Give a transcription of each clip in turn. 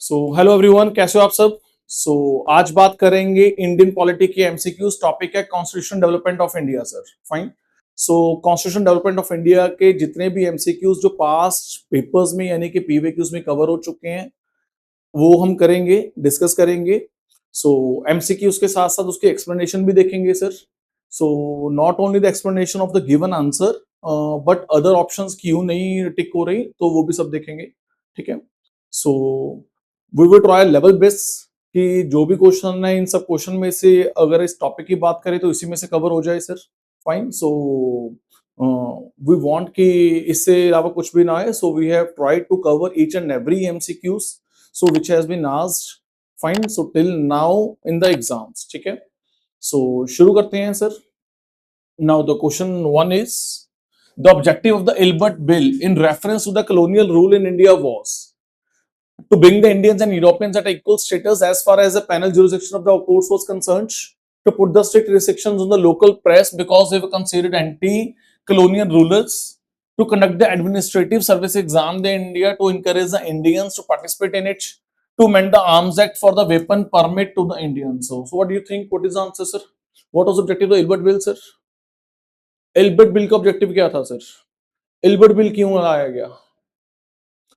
Hello everyone, कैसे हो आप सब। आज बात करेंगे इंडियन पॉलिटी के एमसीक्यूज। टॉपिक है constitution development of India sir. Fine. Constitution development of India के जितने भी एमसीक्यूज जो पास्ट पेपर्स में यानी कि पीवीक्यूज में कवर हो चुके हैं वो हम करेंगे, डिस्कस करेंगे। एमसीक्यूज के साथ साथ उसकी एक्सप्लेनेशन भी देखेंगे sir. Not only the explanation of the given answer but other options क्यों नहीं टिक हो रही तो वो भी सब देखेंगे। ठीक है। So we will try level best कि जो भी क्वेश्चन है इन सब क्वेश्चन में से अगर इस टॉपिक की बात करें तो इसी में से कवर हो जाए सर। फाइन। वी वांट कि इससे अलावा कुछ भी ना है। We have tried to cover each and every MCQs which has been asked. Fine. Till now in the exams. ठीक है। शुरू करते हैं sir. Now the question one is the objective of the Ilbert bill in reference to the colonial rule in India was to bring the Indians and Europeans at equal status as far as the penal jurisdiction of the courts was concerned, to put the strict restrictions on the local press because they were considered anti-colonial rulers, to conduct the administrative service exam in India, to encourage the Indians to participate in it, to amend the Arms Act for the weapon permit to the Indians. So what do you think? What is the answer, sir? What was the objective of the Elbert Bill, sir? Elbert Bill का objective क्या था, sir? Elbert Bill क्यों लाया गया?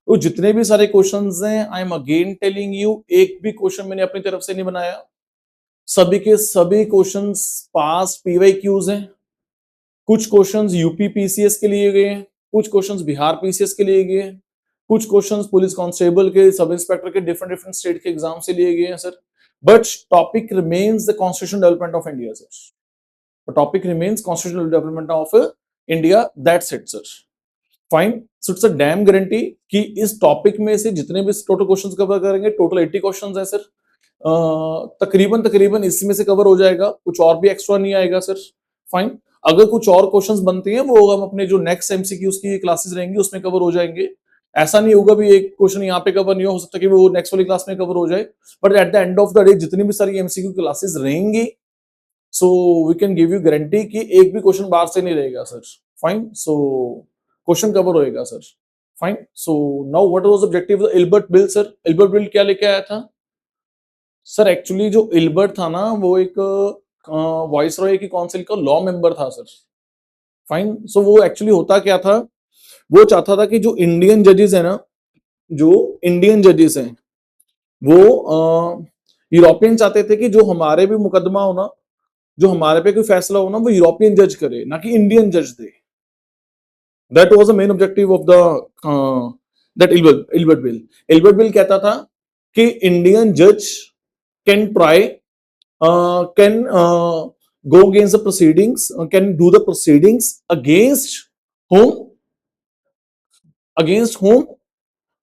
तो जितने भी सारे क्वेश्चंस हैं I am again telling you, एक भी क्वेश्चन मैंने अपनी तरफ से नहीं बनाया। सभी के सभी क्वेश्चंस पास पीवाईक्यूज हैं। कुछ क्वेश्चंस यूपी पीसीएस के लिए गए हैं, कुछ क्वेश्चंस बिहार पीसीएस के लिए गए हैं, कुछ क्वेश्चंस पुलिस कांस्टेबल के, सब इंस्पेक्टर के डिफरेंट डिफरेंट स्टेट के एग्जाम से लिए गए हैं sir. But topic remains the constitution development of India sir. Topic remains constitution development of India, that's it sir. Fine. So it's a dam guarantee कि इस topic में से जितने भी टोटल क्वेश्चंस कवर करेंगे, टोटल 80 क्वेश्चंस है sir. तकरीबन तकरीबन इसमें से कवर हो जाएगा, कुछ और भी एक्स्ट्रा नहीं आएगा सर। फाइन। अगर कुछ और क्वेश्चंस बनते हैं वो हम अपने जो नेक्स्ट एमसीक्यूज की क्लासेस रहेंगी उसमें कवर हो जाएंगे। ऐसा नहीं होगा भी एक क्वेश्चन यहाँ पे कवर नहीं हो सकता कि वो नेक्स्ट वाली क्लास में कवर हो जाए। But at the end of the day जितनी भी सारी एमसीक्यू क्लासेस रहेंगी so we can give you guarantee कि एक भी क्वेश्चन बाहर से नहीं रहेगा सर। फाइन। क्वेश्चन कवर होएगा sir. Fine. Now what was objective of the Ilbert bill sir? Ilbert bill क्या लेके आया था सर? एक्चुअली जो इल्बर्ट था ना वो एक वाइसरॉय की काउंसिल का लॉ मेंबर था सर। फाइन। वो एक्चुअली होता क्या था, वो चाहता था कि जो इंडियन जजेस है ना, जो इंडियन जजेस हैं वो यूरोपियन चाहते थे कि जो हमारे भी मुकदमा हो ना, जो हमारे पे कोई फैसला हो ना, वो यूरोपियन जज करे ना कि इंडियन जज दे। That was the main objective of the that Ilbert bill. Ilbert bill कहता था कि Indian judge can try, can go against the proceedings, can do the proceedings against whom,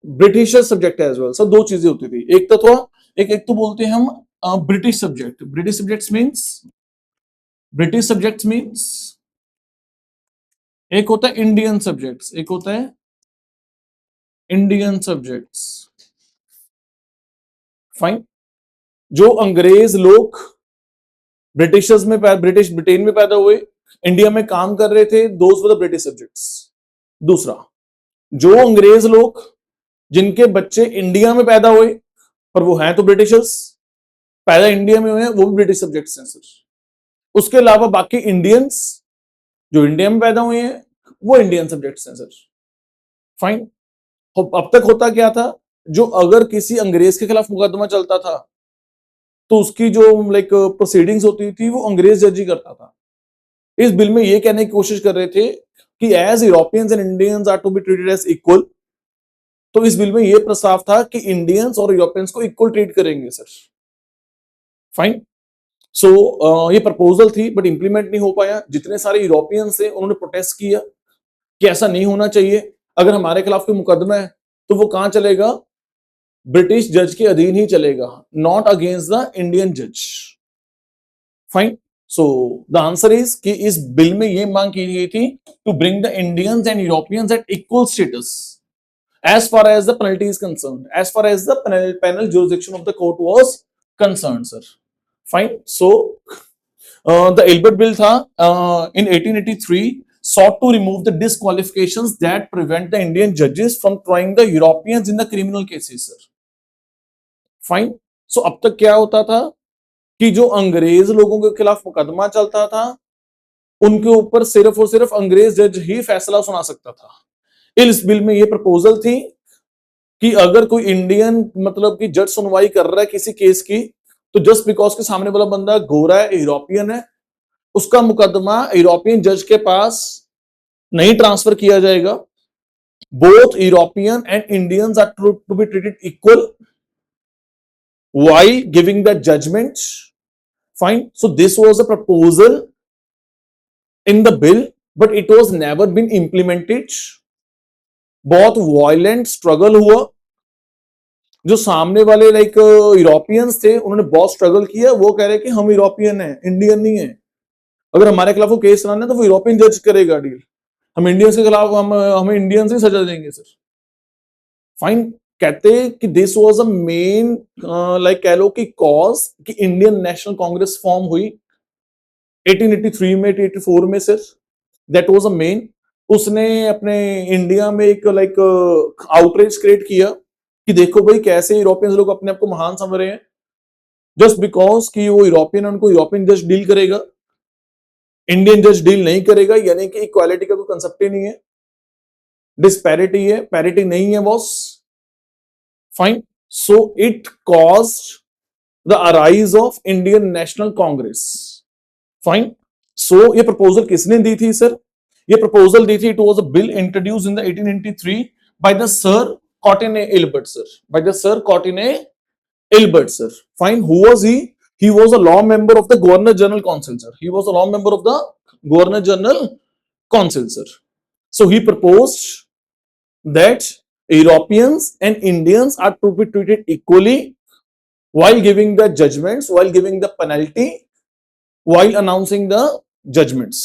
British subject as well. सब दो चीजें होती थी, एक तो था एक तो बोलते हैं हम British subject. British subjects means एक होता है इंडियन सब्जेक्ट्स, एक होता है इंडियन सब्जेक्ट्स। फाइन। जो अंग्रेज लोग ब्रिटिशर्स में ब्रिटिश ब्रिटेन में पैदा हुए, इंडिया में काम कर रहे थे, those were the British subjects. दूसरा, जो अंग्रेज लोग जिनके बच्चे इंडिया में पैदा हुए पर वो हैं तो ब्रिटिशर्स, पैदा इंडिया में हुए हैं, वो भी ब्रिटिश सब्जेक्ट्स हैं सर। उसके अलावा बाकी इंडियंस जो इंडिया में पैदा हुए हैं वो इंडियन सब्जेक्ट्स हैं सर। फाइन। अब तक होता क्या था, जो अगर किसी अंग्रेज के खिलाफ मुकदमा चलता था तो उसकी जो प्रोसीडिंग्स होती थी वो अंग्रेज जज ही करता था। इस बिल में ये कहने की कोशिश कर रहे थे कि as Europeans and Indians are to be treated as equal, तो इस बिल में ये प्रस्ताव था कि इंडियंस और यूरोपियंस को इक्वल ट्रीट करेंगे सर। फाइन। ये प्रपोजल थी बट इंप्लीमेंट नहीं हो पाया। जितने सारे यूरोपियंस थे उन्होंने प्रोटेस्ट किया कि ऐसा नहीं होना चाहिए, अगर हमारे खिलाफ कोई मुकदमा है तो वो कहां चलेगा, ब्रिटिश जज के अधीन ही चलेगा, नॉट अगेंस्ट द इंडियन जज। फाइन। द आंसर इज कि इस बिल में यह मांग की गई थी to bring the Indians and Europeans at equal status as far as the penalty is concerned, as far as the penal jurisdiction of the court was concerned sir. Fine. The Elbert bill tha in 1883 sought to remove the disqualifications that prevent the Indian judges from trying the Europeans in the criminal cases sir. Fine. So अब तक क्या होता था कि जो अंग्रेज लोगों के खिलाफ मुकदमा चलता था उनके ऊपर सिर्फ और सिर्फ अंग्रेज जज ही फैसला सुना सकता था। इस बिल में ये प्रपोजल थी कि अगर कोई इंडियन मतलब कि जज सुनवाई कर रहा है किसी केस की, तो जस्ट बिकॉज के सामने वाला बंदा गोरा है, यूरोपियन है, उसका मुकदमा यूरोपियन जज के पास नहीं ट्रांसफर किया जाएगा। Both European and Indians are to be treated equal while giving the judgment. Fine. So this was a proposal in the bill, but it was never been implemented. बहुत violent struggle हुआ। जो सामने वाले like Europeans थे उन्होंने बहुत struggle किया। वो कह रहे कि हम यूरोपियन हैं, इंडियन नहीं है। अगर हमारे खिलाफ वो केस चलाना है तो वो यूरोपियन जज करेगा डील। हम इंडियंस के खिलाफ हमें इंडियंस ही सजा देंगे सर। फाइन। कहते कि this was a main like कह लो कि कॉज कि इंडियन नेशनल कांग्रेस फॉर्म हुई 1883 में, 1884 में sir. That was a main. उसने अपने इंडिया में एक लाइक आउटरीच क्रिएट किया कि देखो भाई कैसे यूरोपियंस लोग अपने आप को महान समझ रहे हैं जस्ट बिकॉज कि वो यूरोपियन, उनको यूरोपियन जज डील करेगा, इंडियन जज डील नहीं करेगा। यानी कि इक्वालिटी का कोई कंसेप्ट ही नहीं है, डिस्पैरिटी है, पैरिटी नहीं है boss. Fine. So it caused the arise of Indian National Congress. Fine. So ये प्रपोजल किसने दी थी सर? ये प्रपोजल दी थी, it was a bill introduced in the 1893 by the sir cotton A Ilbert sir, by the sir cotton A Ilbert sir. Fine. Who was he? He was a law member of the Governor General Council, sir. He was a law member of the Governor General Council, sir. So he proposed that Europeans and Indians are to be treated equally while giving the judgments, while giving the penalty, while announcing the judgments.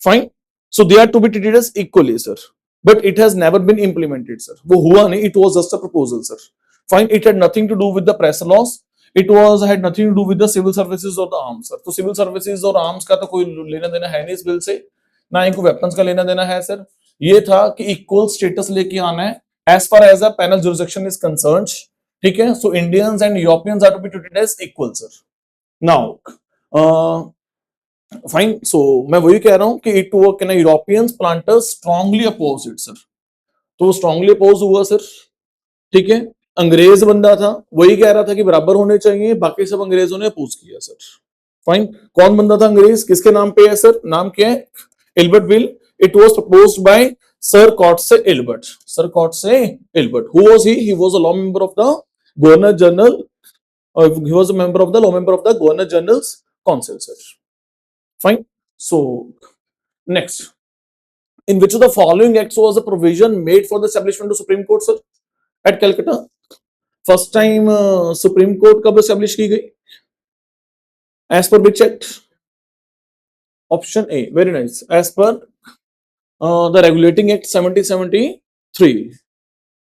Fine. So they are to be treated as equally, sir. But it has never been implemented, sir. वो हुआ नहीं. It was just a proposal, sir. Fine. It had nothing to do with the press laws. It had nothing to do with the civil services or the arms, sir. तो civil services और arms का तो कोई लेना देना है नहीं इस बिल से, ना ही कोई weapons का लेना देना है सर। ये था कि equal status लेके आना है as far as the penal jurisdiction is concerned। ठीक है। So Indians and Europeans are to be treated as equal, sir. Now, fine. So मैं वही कह रहा हूं कि इट वो can Europeans planters strongly oppose it sir. तो वो स्ट्रांगली अपोज हुआ सर। ठीक है। अंग्रेज बंदा था, वही कह रहा था कि बराबर होने चाहिए, बाकी सब अंग्रेजों ने अपोज किया सर। फाइन। कौन बंदा था अंग्रेज, किसके नाम पे है सर? नाम क्या है? Ilbert bill. It was proposed by sir Courtenay Ilbert. Sir Courtenay Ilbert. Who was he? He was a law member of the governor general, he was a member of the law member of the governor general's council, sir. Fine. So next, in which of the following acts was a provision made for the establishment of Supreme Court, sir, at Calcutta? First time Supreme Court कब establish की गई? As per which act? Option A. Very nice. As per the Regulating Act 1773.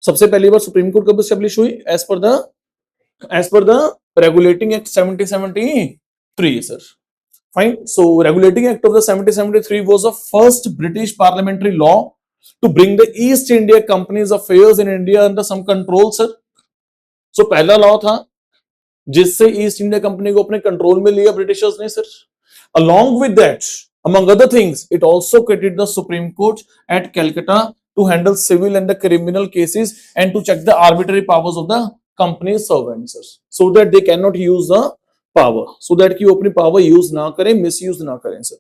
सबसे पहली बार supreme court कब establish हुई? As per the Regulating Act 1773, sir. Fine. So Regulating Act of the 1773 was the first British parliamentary law to bring the East India Company's affairs in India under some control, sir. So पहला law था जिससे east India company को अपने control में लिया Britishers ने sir. Along with that, among other things, it also created the Supreme Court at Calcutta to handle civil and the criminal cases and to check the arbitrary powers of the company's servants, so that they cannot use the power, so that कि वो अपनी power use ना करें, misuse ना करें sir.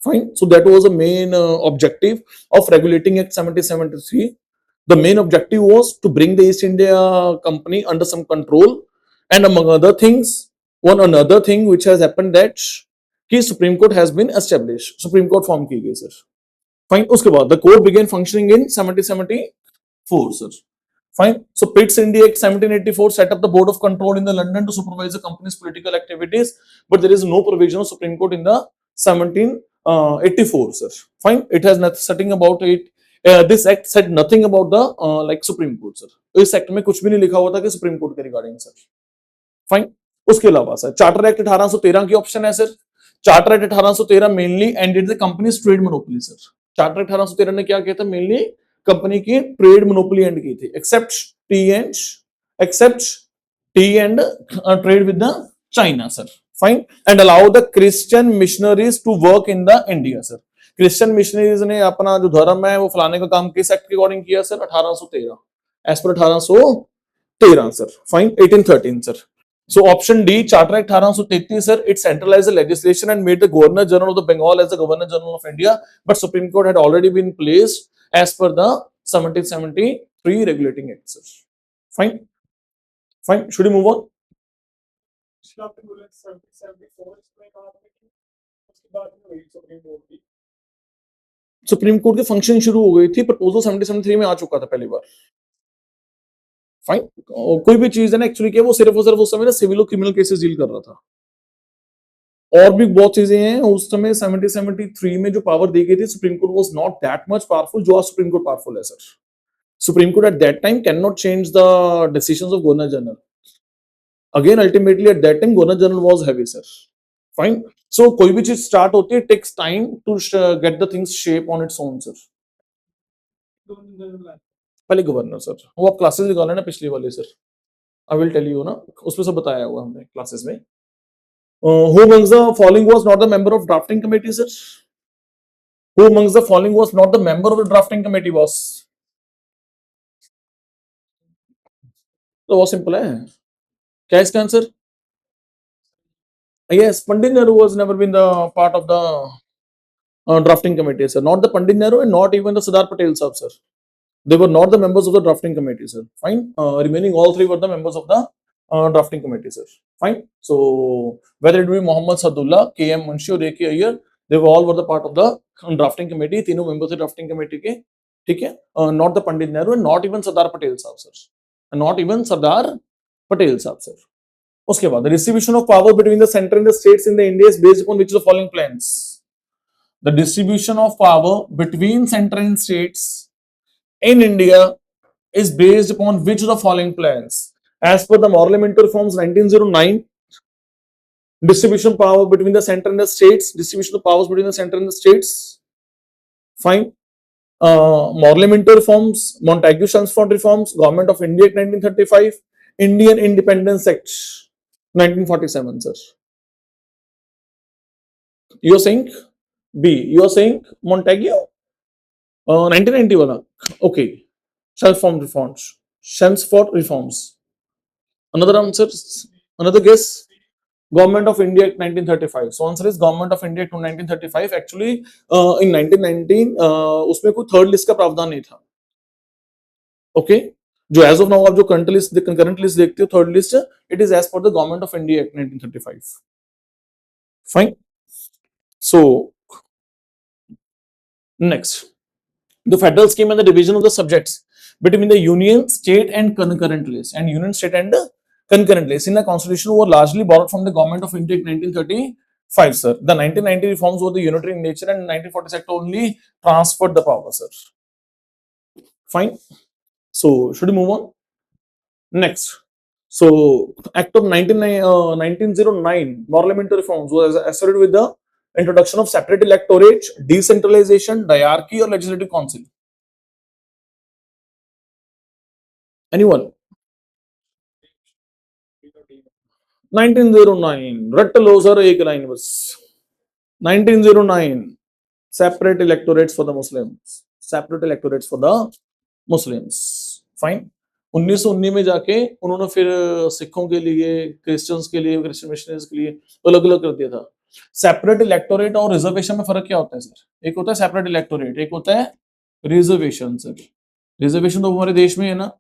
Fine. So that was the main objective of Regulating Act 1773. The main objective was to bring the East India Company under some control, and among other things, one another thing which has happened that कि Supreme Court has been established, Supreme Court form की गई sir. Fine. उसके बाद the court began functioning in 1774, sir. Fine. So Pitt's India Act 1784 set up the Board of Control in the London to supervise the company's political activities, but there is no provision of Supreme Court in the 1784, sir. Fine. It has nothing setting about it. This act said nothing about the like Supreme Court, sir. इस act में कुछ भी नहीं लिखा हुआ था कि Supreme Court के रिगार्डिंग सर। फाइन। उसके अलावा सर चार्टर एक्ट 1813 की ऑप्शन है sir. Charter act 1813 mainly ended the company's trade monopoly sir. Charter 1813 ने क्या किया था? मेनली कंपनी की ट्रेड मोनोपोली एंड की थी, except tea and except tea and trade with the China, sir. Fine. And allow the Christian missionaries to work in the India, sir. Christian missionaries ने अपना जो धर्म है वो फैलाने का काम किस एक्ट के अकॉर्डिंग किया sir? 1813, as per 1813 sir. Fine. 1813 sir. So option D, Charter Act 1833, sir, it centralized the legislation and made the Governor General of the Bengal as the Governor General of India, but Supreme Court had already been placed as per the 1773 regulating act, sir. Fine. Fine. Should we move on? Supreme Court के function शुरू हो गई थी, proposal 1773 में आ चुका था पहली बार. Fine. कोई भी चीज है ना एक्चुअली क्या, वो सिर्फ और सिर्फ उस समय ना सिविल और क्रिमिनल केसेस डील कर रहा था. और भी बहुत चीजें हैं. उस समय 1773 में जो पावर दी गई थी, Supreme Court was not that much powerful जो आज सुप्रीम कोर्ट पावरफुल है sir. Supreme Court at that time can not change the decisions of governor general. Again ultimately at that time governor general was heavy sir. Fine. So कोई भी चीज start होती है, takes time to get the things shape on its own sir. पहले governor sir, वो आप classes निकाले ना पिछली वाली sir, I will tell you ना, उसमें सब बताया हुआ हमने क्लासेस में. Who amongst the following was not the member of drafting committee, sir? Who amongst the following was not the member of the drafting committee, boss? तो बहुत simple है. क्या इसका answer? Yes, Pandit Nehru was never been the part of the drafting committee, sir. Not the Pandit Nehru and not even the Sardar Patel, sir. They were not the members of the drafting committee, sir. Fine. Remaining all three were the members of the drafting committee, sir. Fine. So whether it be Mohammad Sadullah, K.M. Munshi or A.K. Iyer, they were all were the part of the drafting committee. तीनों members थे drafting committee के. ठीक है. Not the Pandit Nehru and not even Sardar Patel साहब, sir. And not even Sardar Patel साहब, sir. उसके बाद the distribution of power between the center and the states in the India is based upon which of the following plans? The distribution of power between center and states in India is based upon which of the following plans? As per the Parliamentary Reforms 1909, distribution power between the center and the states, distribution of powers between the center and the states. Fine. Parliamentary Reforms, Montagu-Chelmsford Reforms, Government of India Act 1935, Indian Independence Act 1947, sir. You are saying B. You are saying Montagu? 1990 वाला. Okay. Chelmsford Reforms. Chelmsford Reforms. Another answer, another guess. Government of India Act 1935. So answer is Government of India Act 1935. Actually, in 1919 उसमें कोई third list का प्रावधान नहीं था. Okay. जो as of now आप जो करंट लिस्ट देखते हो, third list, it is as per the government of India act 1935. Fine. So next, the federal scheme and the division of the subjects between the union, state and concurrent list, and union, state and concurrent list in the constitution were largely borrowed from the government of India 1935, sir. The 1990 reforms were the unitary in nature and 1946 act only transferred the power, sir. Fine. So should we move on? Next. So act of 1909 parliamentary reforms was associated with the introduction of separate electorate, decentralization, diarchy or legislative council. Anyone? 1909 रट लो sir एक line बस. 1909 separate electorates for the Muslims, separate electorates for the Muslims. Fine. 1919 में जाके उन्होंने फिर सिखों के लिए, क्रिश्चियंस के लिए, क्रिश्चियन मिशनरीज के लिए अलग अलग कर दिया था. सेपरेट इलेक्टोरेट और रिजर्वेशन में फर्क क्या होता है सर? एक होता है सेपरेट इलेक्टोरेट, एक होता है रिजर्वेशन. सर रिजर्वेशन तो हमारे देश में है ना,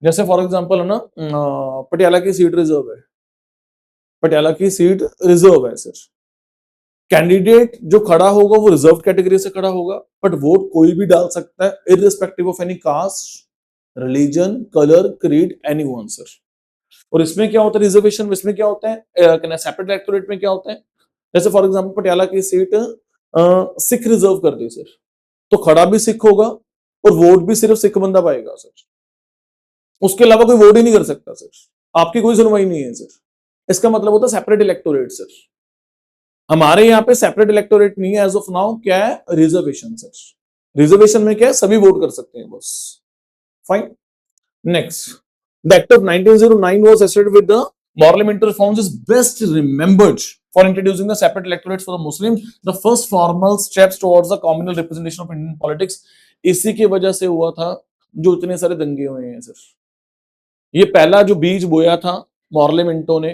जैसे फॉर एग्जांपल है ना, पटियाला की सीट रिजर्व है, पटियाला की सीट रिजर्व है सर. कैंडिडेट जो खड़ा होगा वो रिजर्व कैटेगरी से खड़ा होगा, बट वोट कोई भी डाल सकता है irrespective of any caste, religion, colour, creed, anyone sir. और इसमें क्या होता है रिजर्वेशन में, इसमें क्या होता है सेपरेट इलेक्टोरेट में क्या होता है, जैसे फॉर एग्जांपल पटियाला की सीट सिख रिजर्व कर दी सर, तो खड़ा भी सिख होगा और वोट भी सिर्फ सिख बंदा पाएगा सर. उसके अलावा कोई वोट ही नहीं कर सकता सर, आपकी कोई सुनवाई नहीं है सर. इसका मतलब होता है सेपरेट इलेक्टोरेट सर. हमारे यहाँ पे सेपरेट इलेक्टोरेट नहीं है एज ऑफ नाउ. क्या है? Reservation sir. रिजर्वेशन में क्या है? सभी वोट कर सकते हैं बस. Fine. Next, The Act of 1909 was associated with the parliamentary reforms is best remembered for introducing the separate electorates for the Muslims, the first formal steps towards the communal representation of Indian politics. इसी की वजह से हुआ था जो इतने सारे दंगे हुए हैं सर। ये पहला जो बीज बोया था पार्लियामेंटों ने,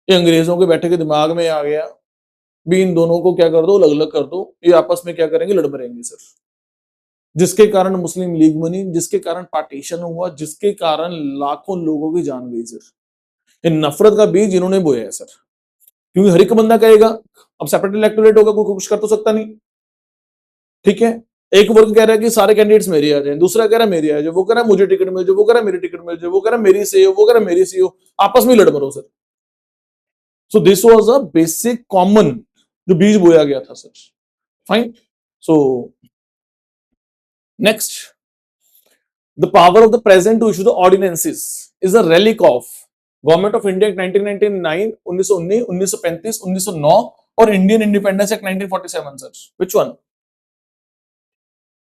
ये अंग्रेजों के बैठे के दिमाग में आ गया भी इन दोनों को क्या कर दो, अलग अलग कर दो, ये आपस में क्या करेंगे, लड़ मरेंगे सर। जिसके कारण मुस्लिम लीग बनी, जिसके कारण पार्टीशन हुआ, जिसके कारण लाखों लोगों की जान गई सर। ये नफरत का बीज इन्होंने बोया है सर, क्योंकि हर एक बंदा कहेगा अब सेपरेट इलेक्टोरेट होगा, कोई कुछ कर तो सकता नहीं, ठीक है। एक वर्ग कह रहा है कि सारे कैंडिडेट्स मेरे आ जाए, दूसरा कह रहा है मेरे आ जाए, वो कह रहा है मुझे टिकट मिल जाए, वो कह रहा है मेरी टिकट मिल जाए, वो कह रहा है मेरी से हो, वो कह रहा है मेरी से हो, आपस में लड़ मरो sir. So this was a basic common जो बीज बोया गया था sir. Fine. So next, the power of the president to issue the ordinances is a relic of government of India 1999, 1919, 1935, 1909 और Indian independence act 1947 sir. Which one?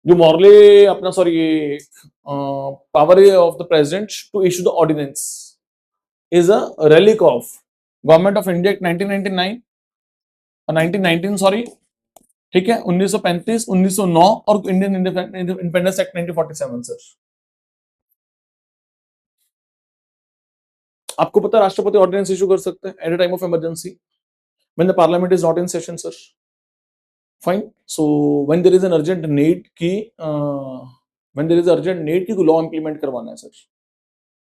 जो Morley अपना sorry ये power of the president to issue the ordinance is a relic of government of India act 1999, 1919 sorry, ठीक है, 1935, 1909 और Indian independence act 1947 sir. आपको पता है राष्ट्रपति ऑर्डिनेंस इशू कर सकते हैं at a time of emergency when the parliament is not in session sir. Fine. So when there is an urgent need की when there is urgent need की law implement करवाना है sir,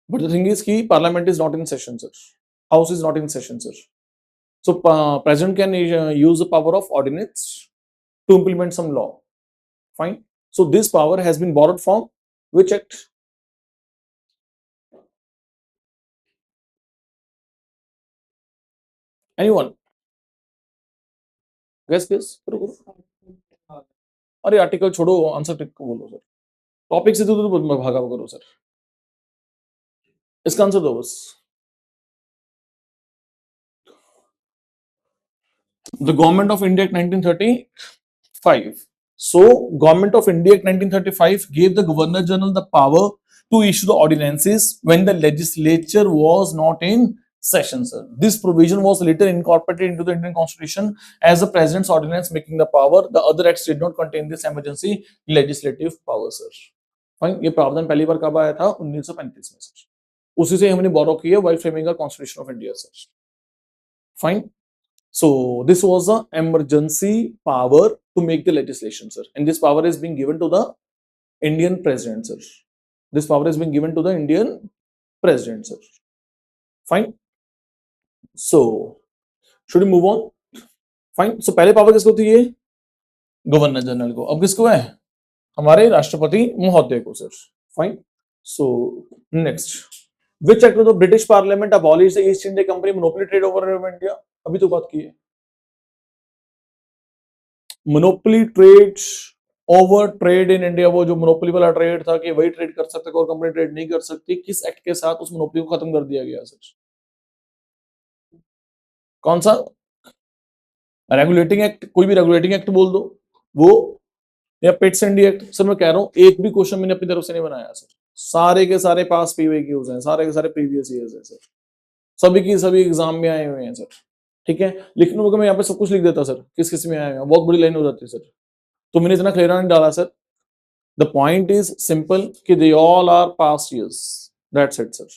but the thing is की parliament is not in session sir, house is not in session sir. So president can use the power of ordinance to implement some law. Fine. So this power has been borrowed from which act? Anyone? Guess this. करो करो। अरे article छोड़ो, answer tick को बोलो sir. Topic से तो भागा करो सर। इसका आंसर दो बस। The Government of India Act 1935. So, Government of India Act 1935 gave the Governor General the power to issue the ordinances when the legislature was not in session, sir. This provision was later incorporated into the Indian Constitution as the President's ordinance making the power. The other acts did not contain this emergency legislative power, sir. Fine. ये प्रावधान पहली बार कब आया था? 1935 में, sir. उसी से हमने बोरो किया while framing the Constitution of India, sir. Fine. So this was the emergency power to make the legislation, sir, and this power is being given to the Indian president, sir. This power is being given to the Indian president, sir. Fine. So should we move on? Fine. So पहले power किसको थी? ये governor general को। अब किसको है? हमारे राष्ट्रपति महोदय को, sir. Fine. So next, which act of the British parliament abolish the east India company monopoly trade over India? अभी तो बात की है। Monopoly trade over trade in India, वो जो मोनोपोली वाला ट्रेड था कि वही ट्रेड कर सकते, और कंपनी ट्रेड नहीं कर सकती, किस एक्ट के साथ उस मोनोपोली को खत्म कर दिया गया सर? कौन सा? रेगुलेटिंग एक्ट, कोई भी रेगुलेटिंग एक्ट बोल दो वो, या पिट्स इंडिया एक्ट। सर मैं कह रहा हूं एक भी क्वेश्चन मैंने अपनी तरफ से नहीं बनाया सर, सारे के सारे पास पीवाईक्यूज हैं, सारे के सारे प्रीवियस ईयर्स हैं सर, सभी की सभी एग्जाम में आए हुए हैं सर। ठीक है, लिखने को मैं यहाँ पे सब कुछ लिख देता सर, किस किस में आए हैं, बहुत बड़ी लाइन हो जाती है सर, तो मैंने इतना क्लियर नहीं डाला sir. The point is simple कि they all are past years, that's it sir.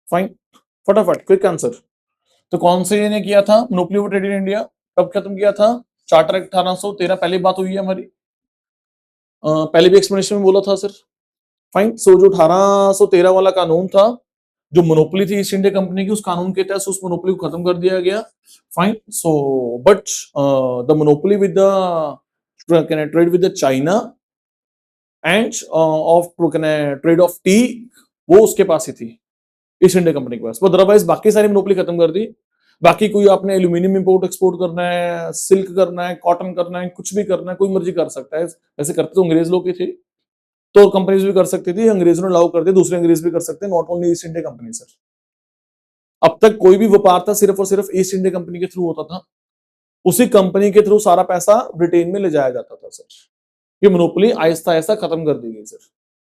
Fine, फटाफट क्विक आंसर। तो कौन से ने किया था monopoly of trade in India? कब खत्म किया था? चार्टर एक्ट 1813, पहली बात हुई है हमारी, पहले भी एक्सप्लेनेशन में बोला था सर। फाइन। सो जो 1813 वाला कानून था, जो मोनोपोली थी ईस्ट इंडिया कंपनी की, उस कानून के तहत उस मोनोपोली को खत्म कर दिया गया। Fine. So but the monopoly with the trade with the China end of trade off T, वो उसके पास ही थी, ईस्ट इंडिया कंपनी के पास। अदरवाइज बाकी सारी मोनोपोली खत्म कर दी। बाकी कोई आपने एल्यूमिनियम इंपोर्ट एक्सपोर्ट करना है, सिल्क करना है, कॉटन करना है, कुछ भी करना है, कोई मर्जी कर सकता है। ऐसे करते तो अंग्रेज लोग ही थे, तो कंपनीज भी कर सकती थी, अंग्रेजों ने अलाउ कर दिया, दूसरे अंग्रेज भी कर सकते हैं, not only east India company sir. अब तक कोई भी व्यापार था सिर्फ और सिर्फ ईस्ट इंडिया कंपनी के थ्रू होता था, उसी कंपनी के थ्रू सारा पैसा ब्रिटेन में ले जाया जाता था सर। ये मोनोपोली आहिस्ता आहिस्ता खत्म कर दी गई सर।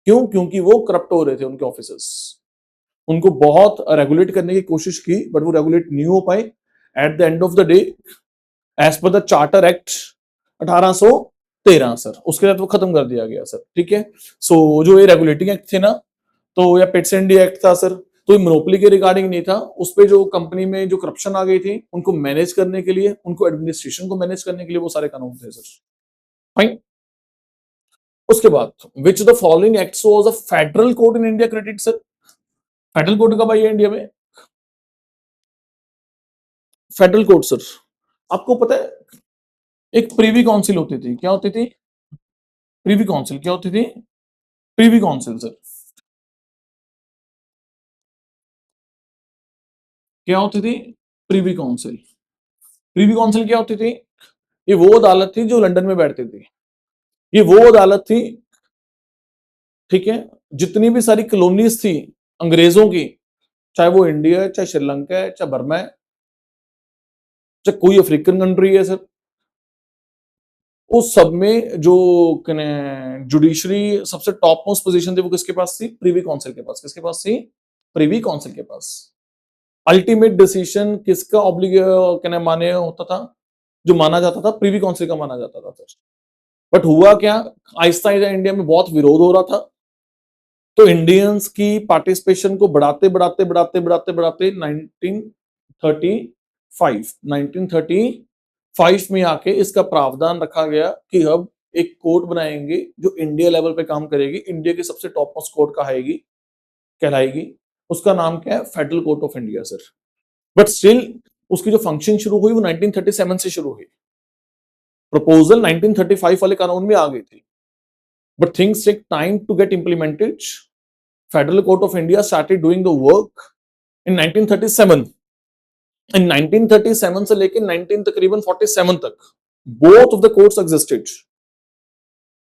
क्यों? क्योंकि वो करप्ट हो रहे थे उनके ऑफिसर्स। उनको बहुत रेगुलेट करने की कोशिश की, बट वो रेगुलेट नहीं हो पाए। At the end of the day, as per the charter act 1813 sir, उसके तहत वो खत्म कर दिया गया सर। ठीक है, सो जो ये रेगुलेटिंग एक्ट थे ना, तो या पेट्सेंडी एक्ट था सर, तो ये मोनोपोली के रिगार्डिंग नहीं था। उस पे जो कंपनी में जो करप्शन आ गई थी, उनको मैनेज करने के लिए, उनको एडमिनिस्ट्रेशन को मैनेज करने के लिए वो सारे कानून थे सर। फाइन। उसके बाद, विच the following acts was a federal court in India credit sir? Federal court कब आई है इंडिया में? फेडरल कोर्ट सर, आपको पता है एक प्रीवी काउंसिल होती थी, क्या होती थी? प्रीवी काउंसिल क्या होती थी? प्रीवी काउंसिल सर क्या होती थी? प्रीवी काउंसिल। प्रीवी काउंसिल क्या होती थी? ये वो अदालत थी जो लंदन में बैठती थी। ये वो अदालत थी, ठीक है, जितनी भी सारी कॉलोनीज थी अंग्रेजों की, चाहे वो इंडिया है, चाहे श्रीलंका है, चाहे बर्मा है, चाहे कोई अफ्रीकन कंट्री है सर, उस सब में जो जुडिशरी सबसे टॉप मोस्ट पोजीशन थी, वो किसके पास थी? प्रीवी काउंसिल के पास। किसके पास थी? प्रीवी काउंसिल के पास। अल्टीमेट डिसीजन किसका माने होता था? जो माना जाता था, प्रीवी काउंसिल का माना जाता था सर। बट हुआ क्या, आहिस्ता आहिस्ता इंडिया में बहुत विरोध हो रहा था, तो इंडियंस की पार्टिसिपेशन को बढ़ाते बढ़ाते बढ़ाते बढ़ाते बढ़ाते 1935 में आके इसका प्रावधान रखा गया कि अब एक कोर्ट बनाएंगे जो इंडिया लेवल पे काम करेगी, इंडिया की सबसे टॉप मोस्ट कोर्ट कहाएगी, कहलाएगी। उसका नाम क्या है? Federal court of India sir. But still उसकी जो फंक्शन शुरू हुई वो 1937 से शुरू हुई। प्रपोजल 1935 वाले कानून में आ गई थी, but things take time to get implemented. Federal court of India started doing the work in 1937। In 1937 से लेकर 19 तकरीबन 47 तक both of the courts existed.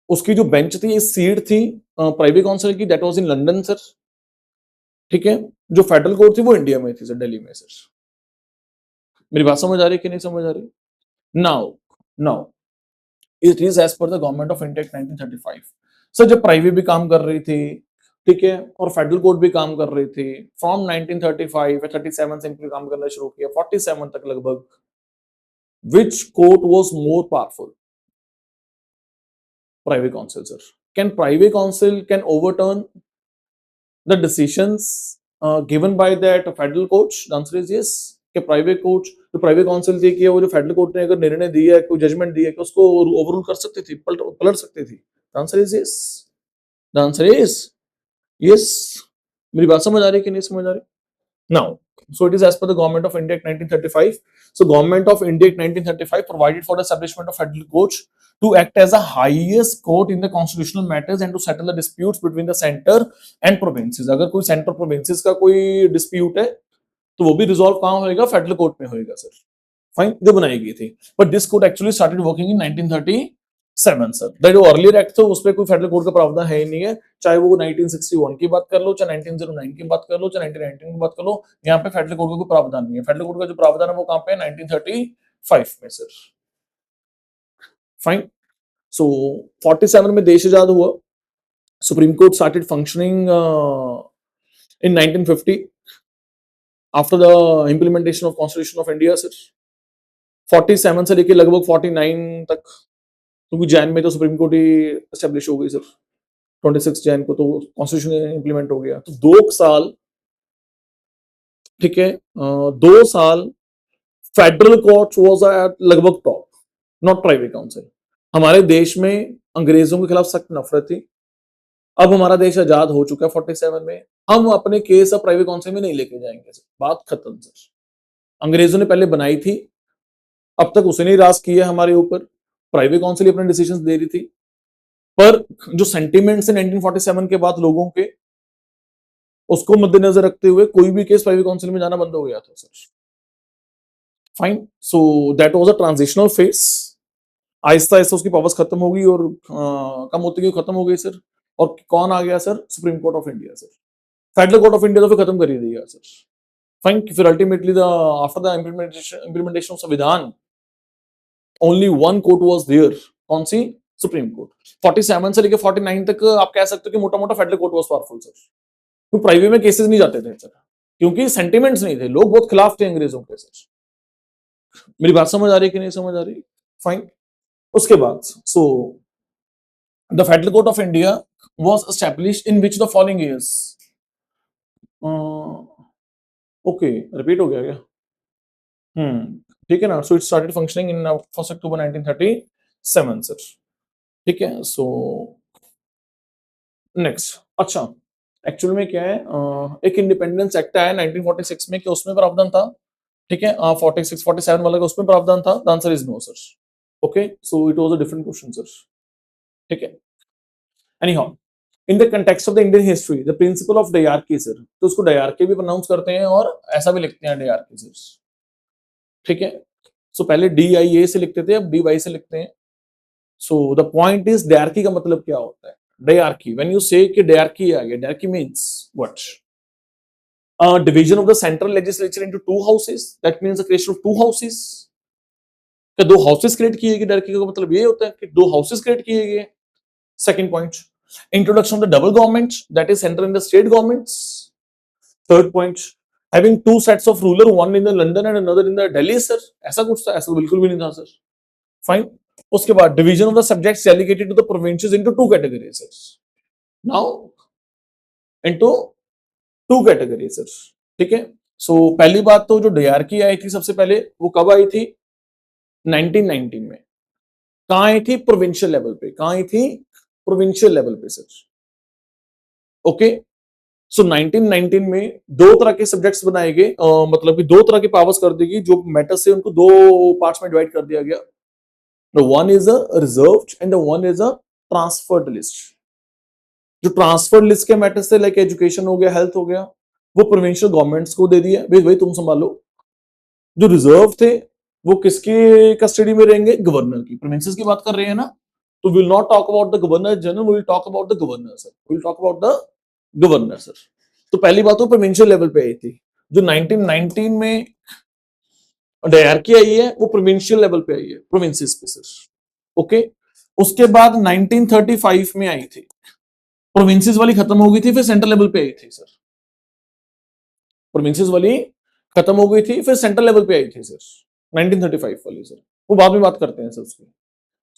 उसकी जो बेंच थी, सीट थी प्राइवेट काउंसिल की, that was in London sir. ठीक है, जो फेडरल कोर्ट थी वो इंडिया में थी सर, दिल्ली में सर। मेरी बात समझ आ रही है कि नहीं समझ आ रही? Now, now it is as per the government of India 1935 sir. जब प्राइवेट भी काम कर रही थी, ठीक है, और फेडरल कोर्ट भी काम कर रही थी, फ्रॉम 1935 या 37 से इनके काम करना शुरू किया 47 तक लगभग। Which court was more powerful? Private counsel sir. Can private counsel can overturn the decisions given by that federal court? The answer is yes. कि प्राइवेट कोर्ट, जो प्राइवेट काउंसिल थी, कि वो जो फेडरल कोर्ट ने अगर निर्णय दिया है, कोई जजमेंट दिया है, कि उसको ओवररूल कर सकती थी, पलट सकती थी? The answer is yes. The answer is yes. मेरी बात समझ आ रही है कि नहीं समझ आ रही? Now, so it is as per the Government of India Act 1935. So Government of India Act 1935 provided for the establishment of federal courts to act as a highest court in the constitutional matters and to settle the disputes between the center and provinces. अगर कोई centre provinces का कोई dispute है, तो वो भी resolve कहाँ होएगा? फेडरल कोर्ट में होएगा सर। फाइन, जो बनाई गई थी। But this court actually started working in 1937 sir. That जो अर्लियर एक्ट था उस पर कोई फेडरल कोर्ट का प्रावधान है ही नहीं है। चाहे वो 1961 की बात कर लो, चाहे 1909 की बात कर लो, चाहे 1919 की बात कर लो, यहाँ पे फेडरल कोर्ट का कोई प्रावधान नहीं है। फेडरल कोर्ट का जो प्रावधान है वो कहाँ पे है? 1935 में सर। फाइन। सो 47 में देश आजाद हुआ। Supreme court started functioning in 1950 after the implementation of constitution of India sir. 47 से लेके लगभग 49 तक, क्योंकि जैन में तो सुप्रीम कोर्ट ही एस्टेब्लिश हो गई सर। 26 जैन को तो कॉन्स्टिट्यूशन इंप्लीमेंट हो गया। तो 2 साल, ठीक है, 2 साल फेडरल कोर्ट वाज एट लगभग टॉप, नॉट प्राइवेट काउंसिल। हमारे देश में अंग्रेजों के खिलाफ सख्त नफरत थी। अब हमारा देश आजाद हो चुका है 47 में, हम अपने केस अब प्राइवेट काउंसिल में नहीं लेके जाएंगे सर। बात खत्म सर। अंग्रेजों ने पहले बनाई थी, अब तक उसने ही राज किया हमारे ऊपर। प्राइवेट काउंसिल अपने डिसीजंस दे रही थी, पर जो सेंटिमेंट्स है 1947 के बाद लोगों के, उसको मद्देनजर रखते हुए कोई भी केस प्राइवेट काउंसिल में जाना बंद हो गया था sir. Fine. So that was a transitional face. Aahista Aahista उसकी पावर्स खत्म हो गई और कम होती गई, खत्म हो गई सर। और कौन आ गया sir? Supreme Court of India sir. Federal court of India तो फिर खत्म कर ही दिया सर। फाइन। फिर ultimately the after the implementation of संविधान, only one court was there. कौन सी? Supreme court. 47 से लेकर 49 तक आप कह सकते हो कि मोटा मोटा federal court was powerful sir. तो प्राइवेट में केसेस नहीं जाते थे सर, क्योंकि सेंटिमेंट्स नहीं थे, लोग बहुत खिलाफ थे अंग्रेजों के सर। मेरी बात समझ आ रही है कि नहीं समझ आ रही? फाइन। उसके बाद so the federal court of India was established in which the following years. Okay, repeat हो गया क्या? ठीक है ना। So it started functioning in 1 October 1937 sir. ठीक है। सो नेक्स्ट, अच्छा एक्चुअल में क्या है, एक इंडिपेंडेंस एक्ट आया 1946 में, कि उसमें प्रावधान था, ठीक है, 46 47 वाला का उसमें प्रावधान था। The answer is no sir. Okay, so it was a different question sir. ठीक है। Anyhow, in the context of the Indian history the principle of dyarchy sir, तो उसको डायरकी भी प्रोनाउंस करते हैं और ऐसा भी लिखते हैं डायरकी सर। ठीक है। सो पहले DIA से लिखते थे, अब DY से लिखते हैं। So the point is dyarchy का मतलब क्या होता है? डायरकी, व्हेन यू से कि डायरकी आ गया, dyarchy means what? Division of the central legislature into two houses, that means the creation of two houses। क्या दो हाउसेस क्रिएट किए गए? डायरकी का मतलब ये होता है कि दो हाउसेस क्रिएट किए गए। Second point, introduction of the double government, that is central and the state governments. Third point, having two sets of ruler, one in the London and another in the Delhi sir. ऐसा कुछ था? ऐसा तो बिल्कुल भी नहीं था सर। फाइन। उसके बाद division of the subjects delegated to the provinces into two categories sir. Now into two categories sir. ठीक है। सो पहली बात तो जो डायरकी आई थी सबसे पहले, वो कब आई थी? 1919 में। कहां आई थी? प्रोविंशियल लेवल पे। कहां आई थी? प्रोविंशियल लेवल पे सर। ओके। सो 1919 में दो तरह के सब्जेक्ट्स बनाए गए, मतलब कि दो तरह की पावर्स कर दी गई, जो मैटर से उनको दो पार्ट्स में डिवाइड कर दिया गया। One is a reserved and the one is a transferred list. जो ट्रांसफर्ड लिस्ट के मैटर से लाइक एजुकेशन हो गया, हेल्थ हो गया, वो प्रोविंशियल गवर्नमेंट्स को दे दिया, भाई भाई तुम संभालो। जो रिजर्व थे वो किसके कस्टडी में रहेंगे? गवर्नर की। प्रोविंसेस की बात कर रहे हैं ना, तो will not talk about the governor general, will talk about the governor sir, will talk about the governor sir. तो पहली बात तो प्रोविंशियल लेवल पे आई थी। जो 1919 में डायरकी आई है वो प्रोविंशियल लेवल पे आई है, प्रोविंसेस पे सर। ओके। उसके बाद 1935 में आई थी, प्रोविंसेस वाली खत्म हो गई थी, फिर सेंट्रल लेवल पे आई थी सर। प्रोविंसेस वाली खत्म हो गई थी, फिर सेंट्रल लेवल पे आई थी सर, 1935 वाली सर। वो बाद में बात करते हैं सर उसकी।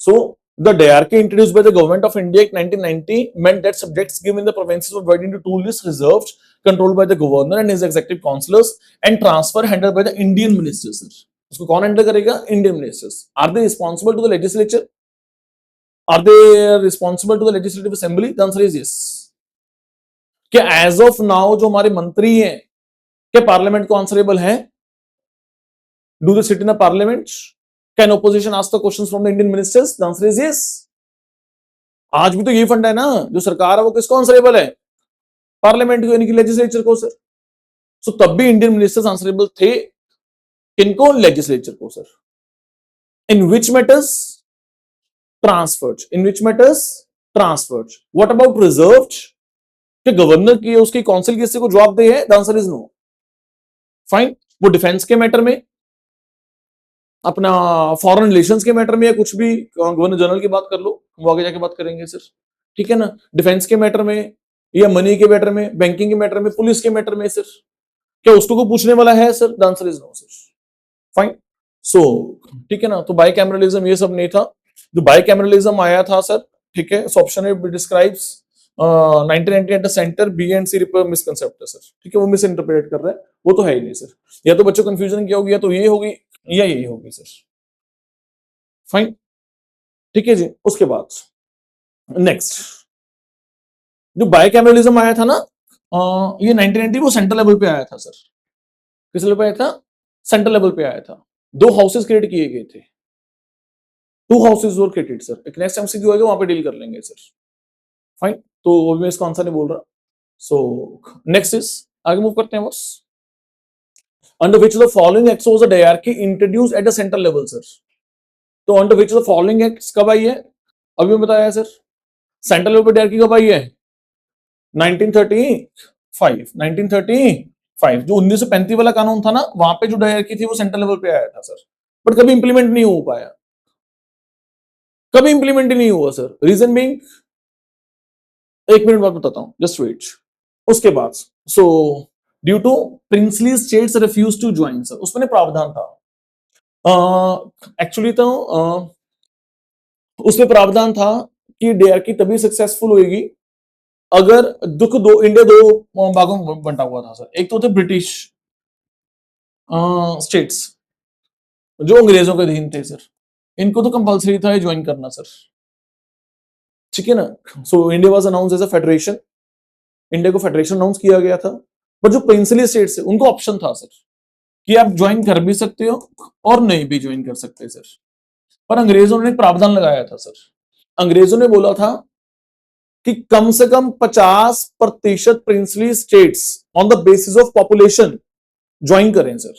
So the dyarchy introduced by the government of India in 1990 meant that subjects given the provinces were divided into two lists, reserved controlled by the governor and his executive councillors and transfer handled by the Indian ministers sir। उसको कौन handle करेगा? Indian ministers. Are they responsible to the legislature? Are they responsible to the legislative assembly? The answer is yes. क्या as of now जो हमारे मंत्री हैं, क्या parliament को आंसरेबल है? Do they sit in the parliament? Can opposition ask the questions from the Indian ministers? The answer is yes. आज भी तो ये फंड है ना, जो सरकार है वो किसको आंसरेबल है? पार्लियामेंट को, यानी कि लेजिस्लेचर को सर। सो तब भी इंडियन मिनिस्टर्स आंसरेबल थे किनको? लेजिस्लेचर को sir. In which matters? Transferred. In which matters? Transferred. What about reserved? कि गवर्नर की उसकी काउंसिल किसी को जवाब दे है? The answer is no. Fine. वो डिफेंस के मैटर में, अपना फॉरेन रिलेशंस के मैटर में, या कुछ भी गवर्नर जनरल की बात कर लो, वो आगे जाके बात करेंगे सर। ठीक है ना। डिफेंस के मैटर में, या मनी के मैटर में, बैंकिंग के मैटर में, पुलिस के मैटर में सर, क्या उसको को पूछने वाला है sir? The answer is no sir. Fine. So ठीक है ना। तो बाइकैमरलिज्म ये सब नहीं था। जो बाइकैमरलिज्म आया था सर, ठीक है, option A describes 1990 at the centre, B and C misconcept है सर। ठीक है, वो मिस इंटरप्रेट कर रहे हैं, वो तो है ही नहीं सर। या तो बच्चों कंफ्यूजन क्या होगी, या तो ये होगी या यही होगी सर। फाइन। ठीक है जी। उसके बाद नेक्स्ट, जो बाइकैमरलिज्म आया था ना, ये 1990 वो सेंट्रल लेवल पे आया था सर। किस लेवल पे आया था? सेंट्रल लेवल पे आया था। दो हाउसेस क्रिएट किए गए थे, to houses were created sir. एक नेक्स्ट एमसीक्यू आएगा, वहां पे डील कर लेंगे सर। फाइन। तो मैं इसका आंसर नहीं बोल रहा। सो नेक्स्ट इज, आगे मूव करते हैं बस। Under which the following acts was a diarchy introduced at the central level sir. तो under which the following acts कब आई है? अभी मैं बताया सर। सेंट्रल लेवल पे डायरकी कब आई है? 1935। 1935 जो 1935 वाला कानून था ना, वहां पे जो डायरकी थी वो सेंट्रल लेवल पे आया था सर, बट कभी इंप्लीमेंट नहीं हो पाया। कभी इंप्लीमेंट ही नहीं हुआ सर। रीजन बीइंग, एक मिनट बाद बताता हूं, जस्ट वेट। उसके बाद so due to princely states refuse to join sir, उसमें प्रावधान था एक्चुअली तो उसमें प्रावधान था कि DRK तभी सक्सेसफुल होगी अगर दो इंडिया दो भागों में बंटा हुआ था सर। एक तो थे ब्रिटिश स्टेट्स जो अंग्रेजों के अधीन थे सर, इनको तो कंपलसरी था ज्वाइन करना सर, ठीक है ना। So India was announce as a federation, India को फेडरेशन अनाउंस किया गया था, पर जो प्रिंसली स्टेट्स है उनको ऑप्शन था सर कि आप ज्वाइन कर भी सकते हो और नहीं भी ज्वाइन कर सकते सर। पर अंग्रेजों ने एक प्रावधान लगाया था सर, अंग्रेजों ने बोला था कि कम से कम 50% princely states on the basis of population join करें सर।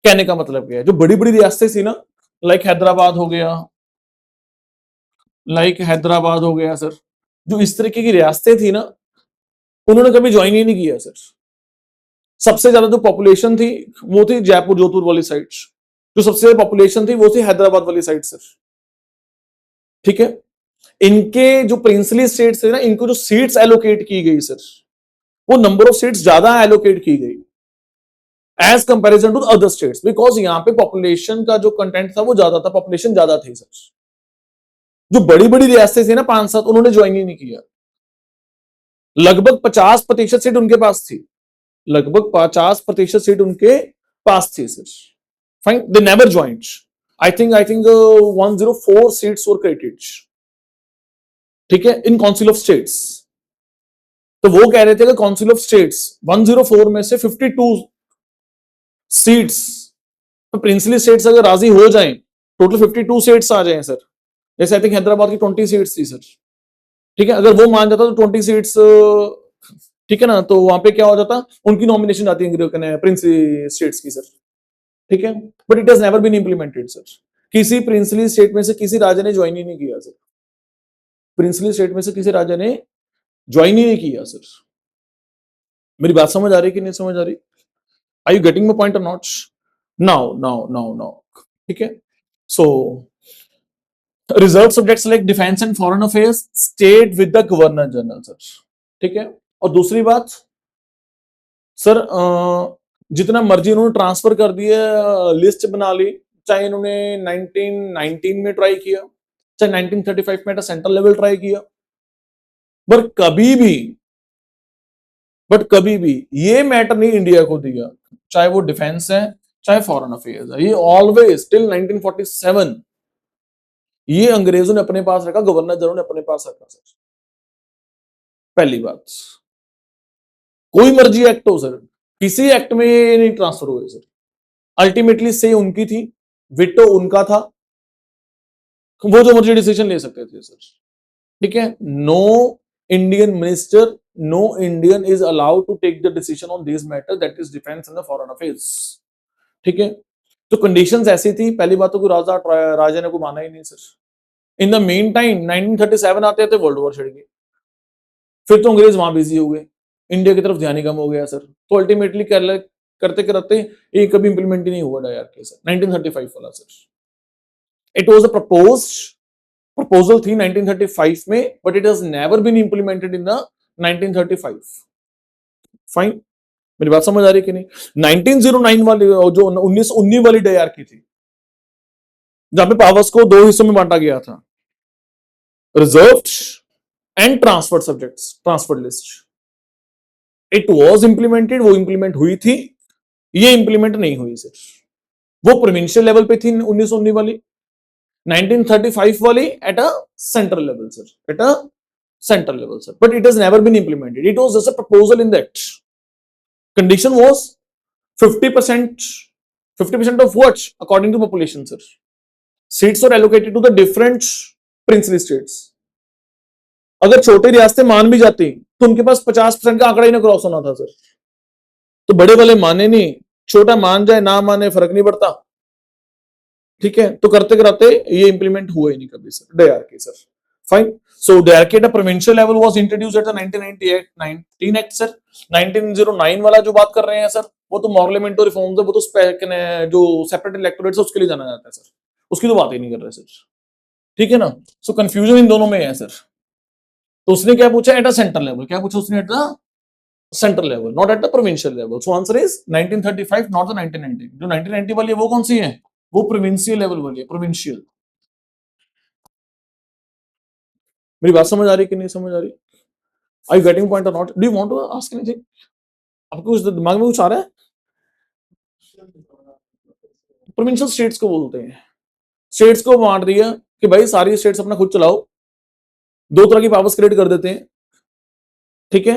कहने का मतलब क्या है, जो बड़ी बड़ी रियासतें थी ना, लाइक हैदराबाद हो गया सर, जो इस तरीके की रियासतें थी ना, उन्होंने कभी ज्वाइन ही नहीं किया सर। सबसे ज्यादा जो पॉपुलेशन थी वो थी जयपुर जोधपुर वाली साइड, जो सबसे ज्यादा पॉपुलेशन थी वो थी हैदराबाद वाली साइड सर, ठीक है। इनके जो प्रिंसली स्टेट्स थे ना, इनको जो सीट्स एलोकेट की गई सर, वो नंबर ऑफ सीट्स ज्यादा एलोकेट की गई as comparison to other states, because यहाँ पे पॉपुलेशन का जो कंटेंट था वो ज्यादा था, पॉपुलेशन ज्यादा थी सर। जो बड़ी बड़ी रियासतें थी ना 5-7, उन्होंने ज्वाइन ही नहीं किया। लगभग 50% सीट उनके पास थी, लगभग 50% सीट उनके पास थी sir. Fine, they never joint. I think 104 seats were created, ठीक है, इन काउंसिल ऑफ स्टेट्स। तो वो कह रहे थे कि काउंसिल ऑफ स्टेट्स 104 में से 52 सीट्स तो प्रिंसली स्टेट्स अगर राजी हो जाएं, टोटल 52 सीट्स आ जाएं सर। जैसे आई थिंक हैदराबाद की 20 सीट्स थी सर, ठीक है, अगर वो मान जाता तो 20 सीट्स, ठीक है ना, तो वहां पे क्या हो जाता, उनकी नॉमिनेशन जाती है प्रिंसली स्टेट्स की सर, ठीक है। But it has never been implemented sir. किसी प्रिंसली स्टेट में से किसी राजा ने ज्वाइन ही नहीं किया सर, प्रिंसली स्टेट में से किसी राजा ने ज्वाइन ही नहीं किया सर। मेरी बात समझ आ रही कि नहीं समझ आ रही? Are you getting my point और नॉट? नाउ ठीक है। So reserve subjects like defence and foreign affairs stayed with the governor general sir, ठीक है। और दूसरी बात सर, जितना मर्जी इन्होंने ट्रांसफर कर दिया, लिस्ट बना ली, चाहे इन्होंने 1919 में ट्राई किया, चाहे 1935 में सेंट्रल लेवल ट्राई किया, पर कभी भी ये मैटर नहीं इंडिया को दिया, चाहे वो डिफेंस है चाहे फॉरेन अफेयर्स है। ये ऑलवेज टिल 1947 ये अंग्रेजों ने अपने पास रखा, गवर्नर जनरल ने अपने पास रखा सर। पहली बात, कोई मर्जी एक्ट हो सर, किसी एक्ट में ये नहीं ट्रांसफर हुए सर। अल्टीमेटली से उनकी थी, विटो उनका था, वो जो मर्जी डिसीजन ले सकते थे सर, ठीक है। No Indian minister, no Indian is allowed to take the decision on this matter, that is defence and the foreign affairs, ठीक है। तो कंडीशंस ऐसी थी, पहली बात तो राजा ने को माना ही नहीं sir. In the main time 1937 आते थे, वर्ल्ड वॉर छिड़ गई, फिर तो अंग्रेज वहां बिजी हो गए, इंडिया की तरफ ध्यान ही कम हो गया सर। तो अल्टीमेटली करते करते ये कभी इंप्लीमेंट ही नहीं हुआ DRK सर, 1935 वाला sir. It was a proposal थी 1935 में, but it has never been implemented in the 1935। Fine, मेरी बात समझ आ रही है कि नहीं? 1909 वाली जो 1919 वाली DRK थी, जहां पे पावर्स को दो हिस्सों में बांटा गया था, reserved and transferred subjects, transferred list, it was implemented, वो इंप्लीमेंट हुई थी, ये इंप्लीमेंट नहीं हुई सर। वो प्रोविंशियल लेवल पे थी 1919 वाली, 1935 वाली eight a central level sir, at a central level sir, but it has never been implemented. It was just a proposal in that. Condition was 50%, 50% of what? According to population sir. Seats were allocated to the different princely states. अगर छोटे रियासतें मान भी जाती तो उनके पास 50% का आंकड़ा ही ना क्रॉस होना था सर। तो बड़े वाले माने नहीं, छोटा मान जाए ना माने फर्क नहीं पड़ता, ठीक है। तो करते करते ये इंप्लीमेंट हुआ ही नहीं कभी sir, DRK sir. Fine, so DRK at a provincial level was introduced at the 1998 19 act sir। 1909 वाला जो बात कर रहे हैं सर, वो तो मॉर्लिमेंटो रिफॉर्म्स है, वो तो जो सेपरेट इलेक्टोरेट्स है उसके लिए जाना जाता है सर, उसकी तो बात ही नहीं कर रहे सर, ठीक है ना। सो कंफ्यूजन इन दोनों में है सर। तो उसने क्या पूछा, एट अ सेंट्रल लेवल, क्या पूछा उसने, eight the central level, not at the provincial level. So answer is 1935, not the 1990. जो 1990 वाली है वो कौन सी है? वो प्रोविंशियल लेवल वाली है, प्रोविंशियल. मेरी बात समझ आ रही कि नहीं समझ आ रही? आई गेटिंग पॉइंट और not? Do you want to ask anything? आपको कुछ दिमाग में कुछ आ रहा है? प्रोविंशियल स्टेट्स को बोलते हैं. स्टेट्स को बांट दिया कि भाई सारी स्टेट्स अपना खुद चलाओ. दो तरह की पावर्स क्रिएट कर देते हैं. ठीक है,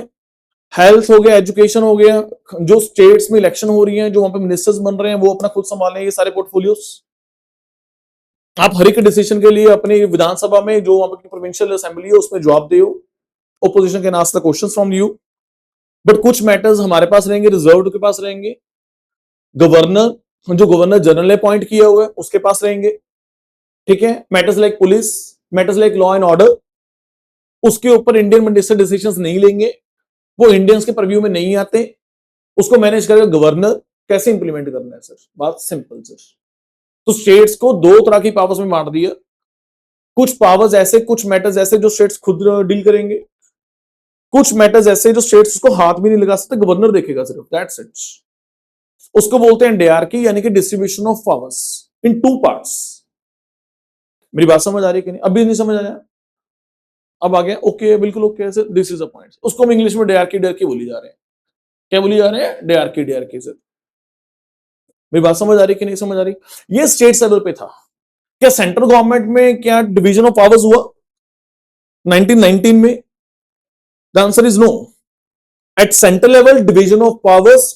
हेल्थ हो गया, एजुकेशन हो गया. जो स्टेट्स में इलेक्शन हो रही है, जो वहां पे मिनिस्टर्स बन रहे हैं, वो अपना खुद संभालें ये सारे पोर्टफोलियोस. आप हर एक डिसीजन के लिए अपनी विधानसभा में जो वहां पर प्रोविंशियल असेंबली है उसमें जवाब दो. Opposition can ask the questions from you. But कुछ मैटर्स हमारे पास रहेंगे, रिजर्व के पास रहेंगे. गवर्नर, जो गवर्नर जनरल ने अपॉइंट किया हुआ है उसके पास रहेंगे. ठीक है, matters like police, matters like law and order, उसके ऊपर इंडियन मिनिस्टर डिसीजंस नहीं लेंगे. वो इंडियंस के परव्यू में नहीं आते. उसको मैनेज करेगा गवर्नर. कैसे इंप्लीमेंट करना है सर? बात सिंपल सर. तो स्टेट्स को दो तरह की पावर्स में बांट दिया. कुछ पावर्स ऐसे, कुछ मैटर्स ऐसे जो स्टेट्स खुद डील करेंगे. कुछ मैटर्स ऐसे जो स्टेट्स उसको हाथ भी नहीं लगा सकते, गवर्नर देखेगा सिर्फ. That's it. उसको बोलते हैं डायरार्की, यानी कि distribution of powers in two parts. मेरी बात समझ आ रही है कि नहीं? अभी नहीं समझ आया? अब आ गया? ओके, बिल्कुल okay sir. This is a point. उसको हम इंग्लिश में डायरार्की डायरार्की बोली जा रहे हैं. क्या बोली जा रहे हैं? डायरार्की डायरार्की सर. मेरी बात समझ आ रही कि नहीं समझ आ रही? ये स्टेट लेवल पे था. क्या सेंट्रल गवर्नमेंट में क्या डिवीजन ऑफ पावर्स हुआ 1919 में? The answer is no. At central level division of powers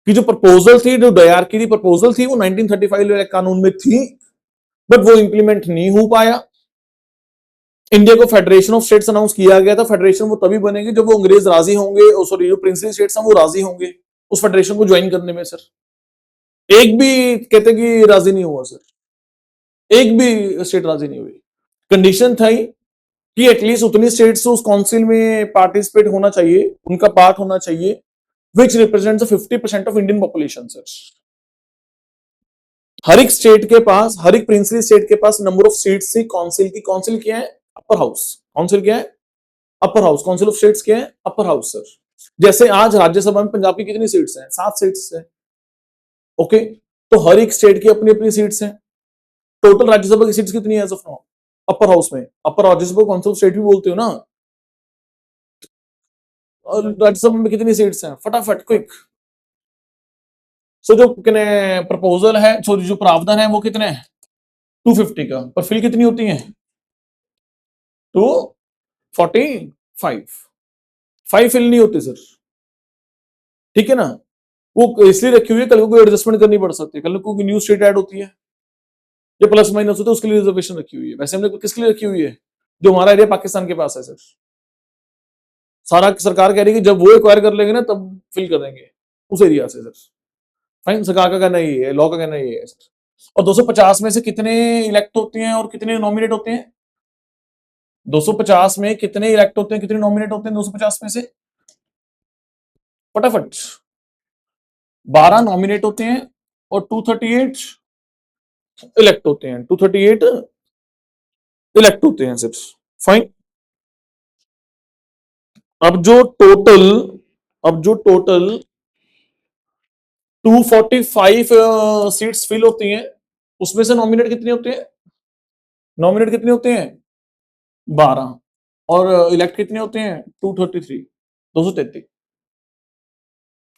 की जो प्रपोजल थी, जो डायरार्की की प्रपोजल थी, वो 1935 कानून में थी. बट वो इंप्लीमेंट नहीं हो पाया. इंडिया को फेडरेशन ऑफ स्टेट्स अनाउंस किया गया था. फेडरेशन वो तभी बनेगी जब वो अंग्रेज राजी होंगे, सॉरी जो प्रिंसली स्टेट्स हैं वो राजी होंगे उस फेडरेशन को ज्वाइन करने में. सर एक भी कहते कि राजी नहीं हुआ सर. एक भी स्टेट राजी नहीं हुई. कंडीशन थी कि एटलीस्ट उतनी स्टेट्स उस काउंसिल में पार्टिसिपेट होना चाहिए, उनका पार्ट होना चाहिए, which represents 50% of Indian population. Sir हर एक स्टेट के पास, हर एक प्रिंसली स्टेट के पास नंबर ऑफ सीट्स थी काउंसिल की. काउंसिल क्या है? Upper house. काउंसिल क्या है? Upper house. Council of states क्या है? Upper house. सर जैसे आज राज्यसभा में पंजाब की कितनी सीट्स हैं? 7 सीट्स हैं. ओके, तो हर एक स्टेट की अपनी अपनी सीट्स हैं. टोटल राज्यसभा की सीट्स कितनी है as of now upper house में? Upper Rajya Sabha council of state भी बोलते हो ना. और राज्यसभा में कितनी सीट्स हैं? फटाफट क्विक. सो जो प्रपोजल है, सॉरी जो प्रावधान है वो कितने हैं? 250 का. पर फिल कितनी होती है? 245. 5 फिल नहीं होती सर. ठीक है ना. वो इसलिए रखी हुई है, कल को कोई एडजस्टमेंट करनी पड़ सकती है, कल को न्यू स्टेट ऐड होती है या प्लस माइनस होता है, उसके लिए रिजर्वेशन रखी हुई है. वैसे हमने किसके लिए रखी हुई है? जो हमारा एरिया पाकिस्तान के पास है सर. सारा सरकार कह रही है कि जब वो एक्वायर कर लेंगे ना तब फिल कर देंगे उस एरिया से. Sir fine. सरकार का कहना ये है, लॉ का कहना ये है सर. और 250 में से कितने इलेक्ट होते हैं और कितने नॉमिनेट होते हैं? 250 में कितने इलेक्ट होते हैं, कितने नॉमिनेट होते हैं 250 में से? फटाफट. 12 नॉमिनेट होते हैं और 238 इलेक्ट होते हैं. 238 इलेक्ट होते हैं सिर्फ. फाइन. अब जो टोटल अब जो टोटल 245 सीट्स फिल होती हैं, उसमें से नॉमिनेट कितने होते हैं? नॉमिनेट कितने होते हैं? 12. और इलेक्ट कितने होते हैं? 233, 233.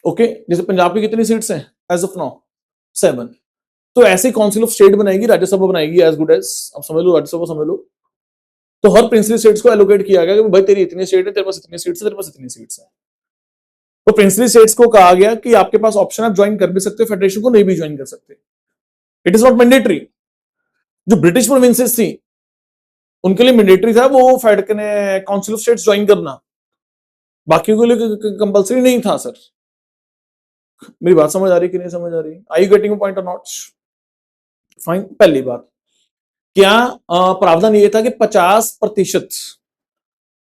ओके, जैसे पंजाब की कितनी सीट्स हैं एज ऑफ नाउ? 7. तो ऐसे काउंसिल ऑफ स्टेट बनाएगी, राज्यसभा बनाएगी एज गुड एज. अब समझ लो, राज्यसभा समझ लो. तो हर प्रिंसली स्टेट्स को एलोकेट किया गया कि भाई तेरी इतनी स्टेट है, तेरे पास इतनी सीट्स है, तेरे पास इतनी सीट्स है. तो प्रिंसली स्टेट्स को कहा गया कि आपके पास ऑप्शन, आप ज्वाइन कर भी सकते हो फेडरेशन को, नहीं भी ज्वाइन कर सकते. It is not mandatory. जो ब्रिटिश प्रोविंसेस थी उनके लिए मैंडेटरी था वो फेड ने काउंसिल ऑफ स्टेट्स ज्वाइन करना. बाकियों के लिए कंपलसरी नहीं था. सर मेरी बात समझ आ रही कि नहीं समझ आ रही? आई यू गेटिंग पॉइंट और नॉट? फाइन. पहली बात, क्या प्रावधान ये था कि 50%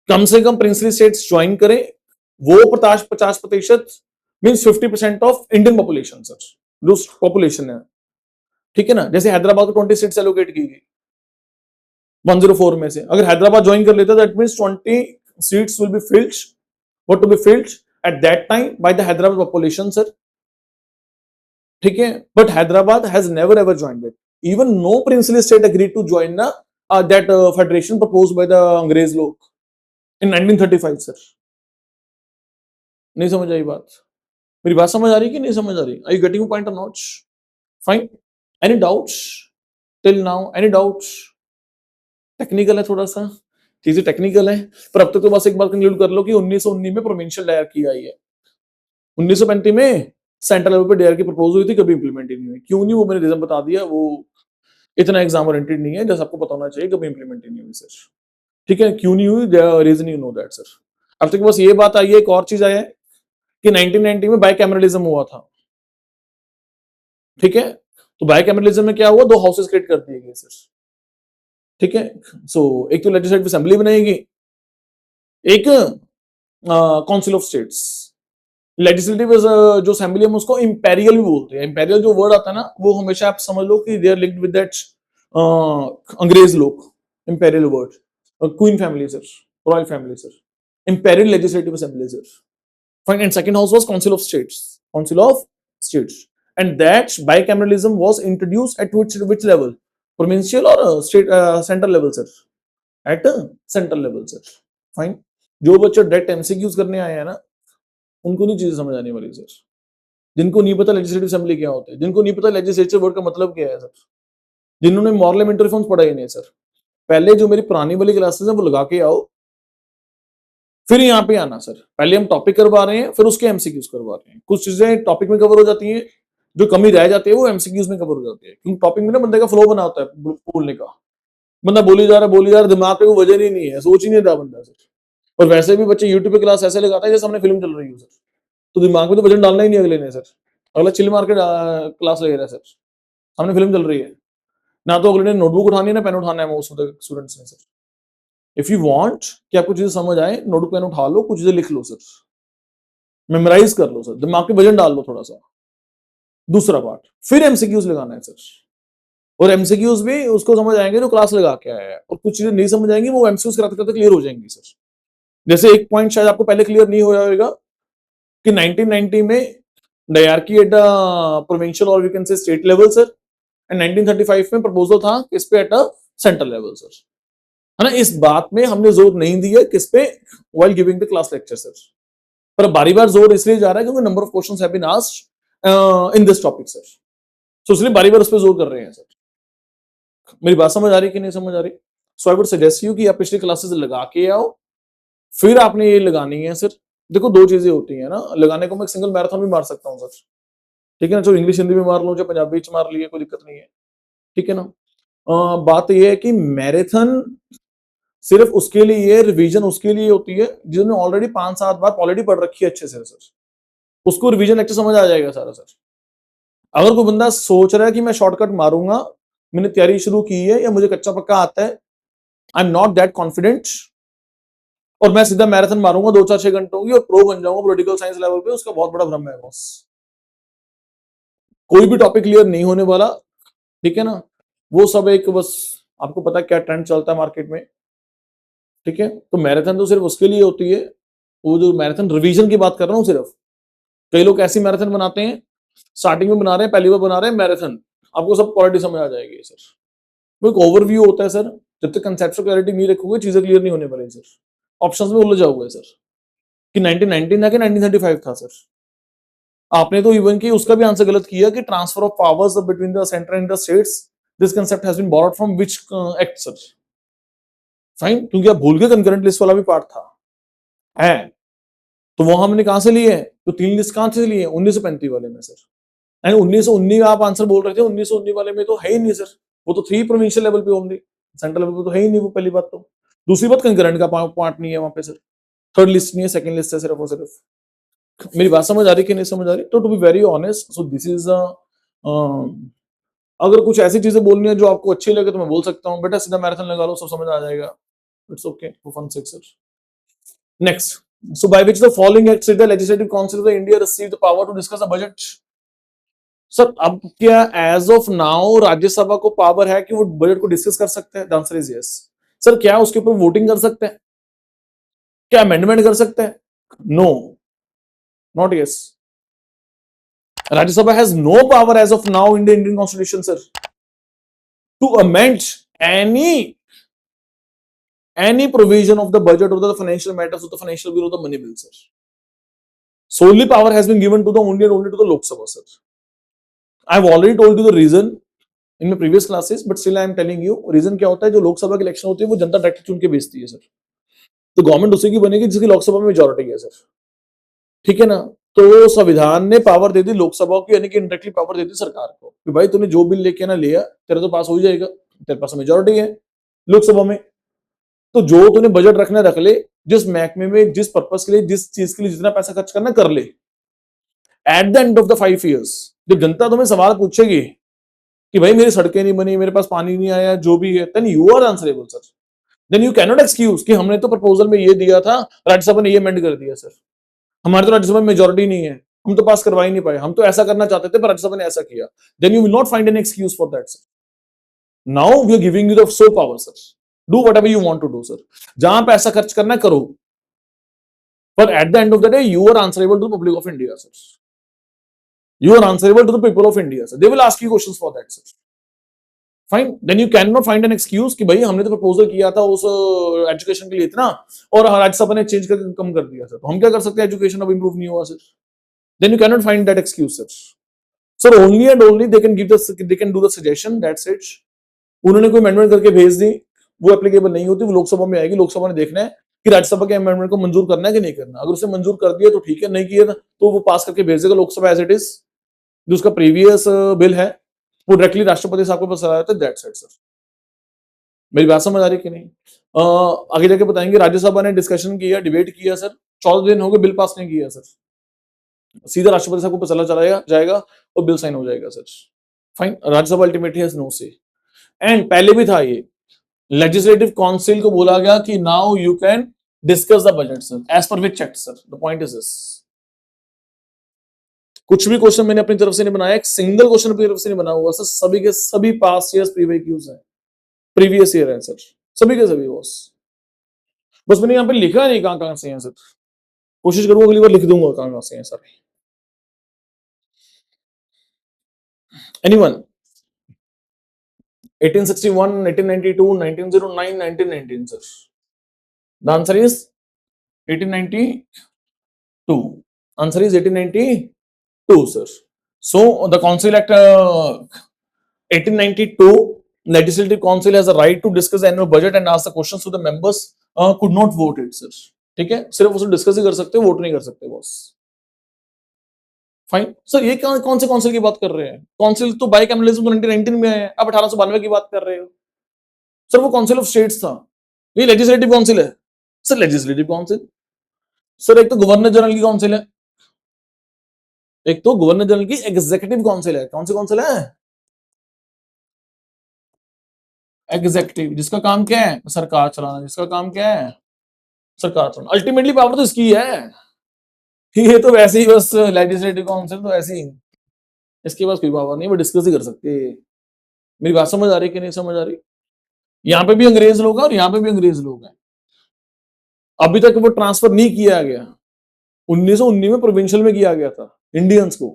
कम से कम प्रिंसली स्टेट्स ज्वाइन करें. वो 50% means 50% of Indian population. Sir जो पॉपुलेशन है, ठीक है ना. जैसे हैदराबाद को 20 सीट्स एलोकेट की गई 104 में से. अगर हैदराबाद ज्वाइन कर लेता that means 20 seats will be filled. What to be filled? at that time by the Hyderabad population, sir. ठीक है, but Hyderabad has never ever joined it. Even no princely state agreed to join that federation proposed by the अंग्रेज लोग in 1935, sir. नहीं समझ आई बात? मेरी बात समझ आ रही कि नहीं समझ आ रही? Are you getting a point or not? Fine. Any doubts till now? Any doubts? Technical है थोड़ा सा, चीजें टेक्निकल है, पर अब तक तो बस एक बार कंक्लूड कर लो कि 1919 में प्रोविंशियल डायर की आई है, 1935 में सेंट्रल लेवल पे डायर की प्रपोज हुई थी, कभी इंप्लीमेंट ही नहीं हुई। क्यों नहीं, वो मैंने रीजन बता दिया, वो इतना एग्जाम ओरिएंटेड नहीं है, जैसे आपको पता होना चाहिए, कभी इंप्लीमेंट ही नहीं हुई सर। ठीक है, क्यों नहीं हुई, reason you know that sir. अब तक बस ये बात आई है, एक और चीज आया है कि 1990 में बाइकैमरलिज्म हुआ था। ठीक है, तो बाइकैमरलिज्म में क्या हुआ, दो हाउसेस क्रिएट कर दिए गए सर। ठीक है, सो एक तो लेजिस्लेटिव असेंबली बनाएगी, एक काउंसिल ऑफ स्टेट्स। लेजिस्लेटिव जो असेंबली हम उसको इंपेरियल भी बोलते हैं। इंपेरियल जो वर्ड आता है ना, वो हमेशा आप समझ लो कि they are linked with that अंग्रेज लोग। Imperial word queen family sir, royal family sir, imperial legislative assembly sir. Fine, and second house was council of states, council of states, and that bicameralism was introduced at which level, provincial और state central level sir, at central level sir. Fine, जो बच्चे direct MCQs करने आए हैं ना, उनको नहीं चीजें समझ आने वाली सर। जिनको नहीं पता लेजिस्लेटिव असेंबली क्या होता है, जिनको नहीं पता लेजिस्लेचर वर्ड का मतलब क्या है सर, जिन्होंने पार्लियामेंट्री रिफॉर्म्स पढ़ा ही नहीं सर, पहले जो मेरी पुरानी वाली क्लासेस है वो लगा के आओ, फिर यहाँ पे आना सर। पहले हम टॉपिक करवा रहे हैं, फिर उसके एमसीक्यूज करवा रहे हैं। कुछ चीजें टॉपिक में कवर हो जाती हैं, जो कमी रह जाती है वो एमसीक्यूज में कवर हो जाती है, क्योंकि टॉपिक में ना बंदे का फ्लो बना होता है बोलने का। बंदा बोली जा रहा है, दिमाग पे कोई वजन ही नहीं है, सोच ही नहीं रहा बंदा सर। और वैसे भी बच्चे यूट्यूब पे क्लास ऐसे लगाता है जैसे हमने फिल्म चल रही हो सर, तो दिमाग में तो वजन डालना ही नहीं अगले ने सर। अगला चिल मार के क्लास ले रहा है सर, सामने फिल्म चल रही है, ना तो अगले ने नोटबुक उठानी है ना पेन उठाना है मोस्ट ऑफ द स्टूडेंट्स ने सर। इफ यू वांट कि आपको चीजें समझ आए, नोटबुक पेन उठा लो, कुछ चीजें लिख लो सर, मेमोराइज कर लो सर, दिमाग पे वजन डाल लो थोड़ा सा। दूसरा पार्ट, फिर एमसीक्यूज लगाना है सर, और एमसीक्यूज भी उसको समझ आएंगे जो क्लास लगा के आया है, और कुछ चीजें नहीं समझ आएंगी वो एमसीक्यूज कराते कराते क्लियर हो जाएंगी सर। जैसे एक पॉइंट शायद आपको पहले क्लियर नहीं होया होगा कि 1990 में डायरकी एट प्रोविंशियल और we can say state level sir, and 1935 में प्रपोजल था किस पे, at a central level sir, है ना। इस बात में हमने जोर नहीं दिया किस पे, while giving the class lecture sir, पर बारी बार जोर इसलिए जा रहा है क्योंकि number of questions have been asked in this topic sir, so इसलिए बारी बार उस पर जोर कर रहे हैं सर। मेरी बात समझ आ रही कि नहीं समझ आ रही? सो आई वुड सजेस्ट यू कि आप पिछली क्लासेस लगा के आओ, फिर आपने ये लगानी है सर। देखो दो चीजें होती है ना, लगाने को मैं एक सिंगल मैराथन भी मार सकता हूँ सर, ठीक है ना, जो इंग्लिश हिंदी में मार लो, जो पंजाबी च मार लिए, कोई दिक्कत नहीं है, ठीक है ना। बात यह है कि मैराथन सिर्फ उसके लिए, रिवीजन उसके लिए होती है जिन्होंने ऑलरेडी 5-7 बार पॉलिटी पढ़ रखी है अच्छे से सर, उसको रिवीजन लेक्चर समझ आ जाएगा सारा सर। अगर कोई बंदा सोच रहा है कि मैं शॉर्टकट मारूंगा, मैंने तैयारी शुरू की है या मुझे कच्चा पक्का आता है, I am not that confident, और मैं सीधा मैराथन मारूंगा 2-4-6 घंटों की और प्रो बन जाऊंगा पॉलिटिकल साइंस लेवल पे, उसका बहुत बड़ा भ्रम है बॉस। कोई भी टॉपिक क्लियर नहीं होने वाला, ठीक है ना। वो सब एक बस, आपको पता है क्या ट्रेंड चलता है मार्केट में, ठीक है। तो मैराथन तो सिर्फ उसके लिए होती है, वो जो मैराथन रिवीजन की बात कर रहा हूँ सिर्फ। कई लोग ऐसी मैराथन बनाते हैं, स्टार्टिंग में बना रहे हैं, पहली बार बना रहे हैं मैराथन, आपको सब क्वालिटी समझ आ जाएगी सर। वो एक ओवरव्यू होता है सर, जब तक कंसेप्चुअल क्लैरिटी नहीं रखोगे चीजें क्लियर नहीं होने वाली सर, ऑप्शंस में उलझ जाओगे सर, कि 1919 था कि 1935 था सर। आपने तो इवन की उसका भी आंसर गलत किया कि transfer of powers between the centre and the states, this concept has been borrowed from which act sir. Fine, क्योंकि आप भूल गए कंकरेंट लिस्ट वाला भी पार्ट था है, तो वो हमने कहां से लिए, तो 3 लिस्ट कहां से लिए, 1935 वाले में सर। एंड 1919 आप आंसर बोल रहे थे, 1919 वाले में तो है ही नहीं सर, वो तो 3 प्रोविंशियल लेवल पे ओनली, सेंट्रल लेवल पे तो है ही नहीं वो, पहली बात तो। दूसरी बात, कंकरेंट का पार्ट नहीं है वहां पे सर, थर्ड लिस्ट नहीं है, सेकंड लिस्ट है सिर्फ और सिर्फ। मेरी बात समझ आ रही कि नहीं समझ आ रही? तो to be very honest, so this is अगर कुछ ऐसी चीजें बोलनी है जो आपको अच्छी लगे तो मैं बोल सकता हूँ, बेटा सीधा मैराथन लगा लो, सब समझ आ जाएगा, it's okay, for fun sake sir. Next, so by which the following acts did the legislative council of the India receive the power to discuss a budget? Sir अब क्या एज ऑफ नाउ राज्यसभा को power है कि वो budget को discuss कर सकते हैं? The answer is yes sir. क्या उसके ऊपर वोटिंग कर सकते हैं? क्या अमेंडमेंट कर सकते हैं? No. Not yes. Rajya Sabha has no power as of now in the Indian Constitution, sir, to amend any provision of the budget or the financial matters of the financial bill or the money bill, sir. Solely power has been given to the only and only to the Lok Sabha, sir. I have already told you the reason in my previous classes, but still I am telling you reason क्या होता है, जो लोकसभा की election होती है वो जनता direct चुन के भेजती है, सर. तो गवर्नमेंट उसी की बनेगी जिसकी लोकसभा में मेजॉरिटी है, सर. ठीक है ना. तो संविधान ने पावर दे दी लोकसभा को, यानी कि इनडायरेक्टली पावर दे दी सरकार को कि भाई तूने जो बिल लेके ना लिया तेरा तो पास हो जाएगा, तेरे पास मेजॉरिटी है लोकसभा में, तो जो तूने बजट रखना रख ले, जिस महकमे में जिस पर्पस के लिए जिस चीज के लिए जितना पैसा खर्च करना कर ले. Eight the end of the 5 years जब जनता तुम्हें सवाल पूछेगी कि भाई मेरी सड़कें नहीं बनी, मेरे पास पानी नहीं आया, जो भी है, then you are answerable, sir. Then you can not excuse कि हमने तो प्रपोजल में ये दिया था, राज्यसभा ने ये अमेंड कर दिया, सर. हमारे तो राज्यसभा में मेजॉरिटी नहीं है, हम तो पास करवा ही नहीं पाए, हम तो ऐसा करना चाहते थे पर राज्यसभा ने ऐसा किया. Then you will not find an excuse for that, sir. Now we are giving you the sole power, sir. Do whatever you want to do, sir. जहां पैसा खर्च करना करो, पर at the end of the day you are answerable to the public of India, sir. You are answerable to the people of India, sir. They will ask you questions for that, sir. Fine. Then you cannot find an excuse कि भाई हमने तो proposal किया था उस education के लिए इतना और राज्यसभा ने चेंज करके कम कर दिया, सर. तो हम क्या कर सकते हैं, एजुकेशन अब इंप्रूव नहीं हुआ, sir. Then you cannot find that excuse, sir. Sir, only and only they can do the suggestion. That's it. उन्होंने कोई अमेंडमेंट करके भेज दी, वो एप्लीकेबल नहीं होती, वो लोकसभा में आएगी. लोकसभा ने देखना है कि राज्यसभा के अमेंडमेंट को मंजूर करना है कि नहीं करना. अगर उसे मंजूर कर दिया तो ठीक है, नहीं किया तो वो पास करके भेज देगा लोकसभा एज इट इज. जो उसका प्रीवियस बिल है वो डायरेक्टली राष्ट्रपति साहब को पास चला जाता है. That's it, sir. मेरी बात समझ आ रही कि नहीं? आगे जाके बताएंगे. राज्यसभा ने डिस्कशन किया, डिबेट किया, सर. 14 दिन हो गए, बिल पास नहीं किया, सर. सीधा राष्ट्रपति साहब को चला चलाया जाएगा और बिल साइन हो जाएगा, sir. Fine. Rajya Sabha ultimately has no say. And पहले भी था ये, लेजिस्लेटिव काउंसिल को बोला गया कि now you can discuss the budget, sir, as per which act, sir. The point is this. कुछ भी क्वेश्चन मैंने अपनी तरफ से नहीं बनाया, एक सिंगल क्वेश्चन अपनी तरफ से नहीं बना हुआ, सर. सभी के सभी पास ईयर्स प्रीवियस है, प्रीवियस ईयर है, सर. सभी के सभी बॉस. बस मैंने यहाँ पे लिखा नहीं कहां कहां से है, सर. कोशिश करूंगा अगली बार लिख दूंगा कहां कहां से है, sir. Anyone? 1861, 1892, 1909, 1919, sir. The answer is 1892. Answer is 1892, sir. So the Council Act 1892, Legislative Council has a right to discuss the annual budget and ask the questions to the members. Could not vote it, sir. ठीक है, सिर्फ उसे discuss ही कर सकते हो, vote नहीं कर सकते, बॉस. फाइन. सर ये कौन से काउंसिल की बात कर रहे हैं? काउंसिल तो बाइकैमरलिज्म तो 1919 में है, अब 1892 की बात कर रहे हो, सर. वो काउंसिल ऑफ स्टेट्स था, ये लेजिस्लेटिव काउंसिल है, सर. Legislative council, sir. एक तो गवर्नर जनरल की काउंसिल है, एक तो गवर्नर जनरल की एग्जीक्यूटिव काउंसिल है. कौन सी काउंसिल है? एग्जीक्यूटिव. जिसका काम क्या है? सरकार चलाना. जिसका काम क्या है? सरकार चलाना. अल्टीमेटली पावर तो इसकी है. ये तो वैसे ही बस लेजिस्लेटिव काउंसिल तो ऐसे ही, इसके पास कोई पावर नहीं, वो डिस्कस ही कर सकते हैं. मेरी बात समझ आ रही कि नहीं समझ आ रही? यहाँ पे भी अंग्रेज लोग हैं और यहाँ पे भी अंग्रेज लोग हैं. अभी तक वो ट्रांसफर नहीं किया गया. 1919 में प्रोविंशियल में किया गया था. इंडियंस को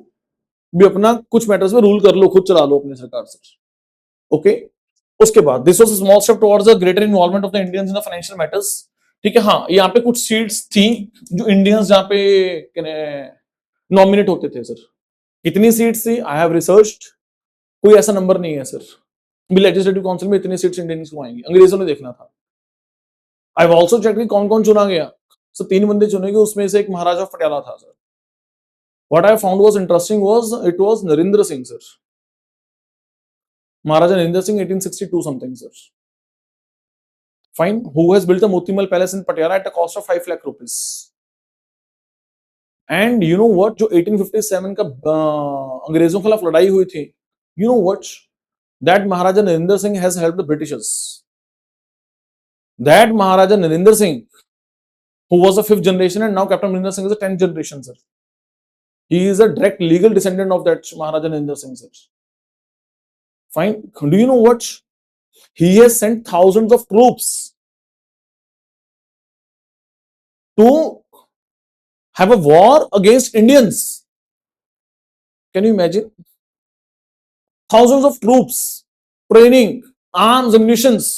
भी अपना कुछ मैटर्स में रूल कर लो, खुद चला लो अपनी सरकार से. ओके. उसके बाद this was a small step towards the greater involvement of the Indians in the financial matters. ठीक है. हाँ, यहाँ पे कुछ सीट्स थी जो इंडियंस जहाँ पे नॉमिनेट होते थे, सर. कितनी सीट्स थी? I have researched. कोई ऐसा नंबर नहीं है, सर. लेजिस्लेटिव काउंसिल में इतनी सीट्स इंडियंस को आएंगी. अंग्रेजों ने देखना था. आई हैव आल्सो चेक्ड कि कौन कौन चुना गया. सर 3 बंदे चुने गए, उसमें से एक महाराजा पटियाला था, sir. What I found was interesting was it was Narendra Singh, sir. Maharaja Narendra Singh 1862 something, sir. Fine. Who has built a Motimal Palace in Patiala at a cost of 5 lakh rupees. And you know what? जो 1857 का अंग्रेजों के खिलाफ लड़ाई हुई थी, you know what? That Maharaja Narendra Singh has helped the Britishers. That Maharaja Narendra Singh, who was a 5th generation, and now Captain Narendra Singh is a 10th generation, sir. He is a direct legal descendant of that Maharaja Narendra Singh, sir. Fine. Do you know what? He has sent thousands of troops to have a war against Indians. Can you imagine? Thousands of troops, training, arms, ammunitions.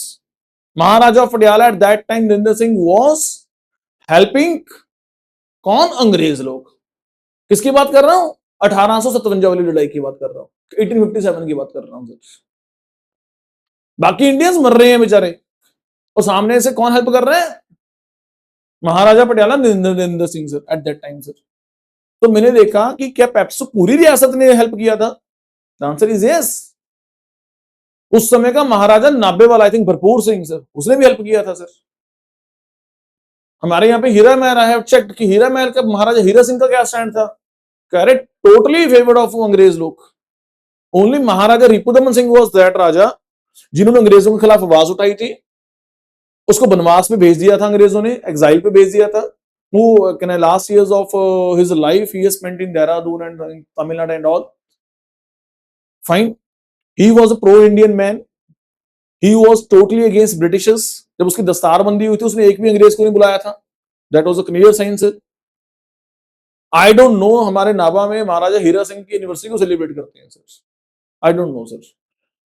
Maharaja of Patiala at that time, Narinder Singh was helping कौन? अंग्रेज लोग। किसकी बात कर रहा हूं? 1857 वाली लड़ाई की बात कर रहा हूं, 1857 की बात कर रहा हूं सर। बाकी इंडियंस मर रहे हैं बेचारे, और सामने से कौन हेल्प कर रहे हैं? Maharaja Patiala, Narendra Singh sir at that time sir. तो मैंने देखा कि क्या पेप्सो पूरी रियासत ने हेल्प किया था? The answer is yes. उस समय का महाराजा नाभेवाला, आई थिंक भरपूर सिंह सर, उसने भी हेल्प किया था सर। हमारे यहाँ पे हीरा महल है, चेक कि हीरा महल का महाराजा हीरा सिंह का क्या स्टैंड था? करेक्ट, टोटली फेवर्ड ऑफ अंग्रेज लोग। Only Maharaja Ripudaman Singh was that raja जिन्होंने अंग्रेजों के खिलाफ आवाज उठाई थी। उसको बनवास में भेज दिया था अंग्रेजों ने, एग्जाइल पे भेज दिया था। वो can last years of his life he spent in Dehradun and Tamil Nadu and all. Fine, he was a pro Indian man, he was totally against Britishers. जब उसकी दस्तारबंदी हुई थी उसने एक भी अंग्रेज को नहीं बुलाया था। That was a clear sign sir. I don't know हमारे नाभा में महाराजा हीरा सिंह की एनिवर्सरी को सेलिब्रेट करते हैं sir. I don't know sir.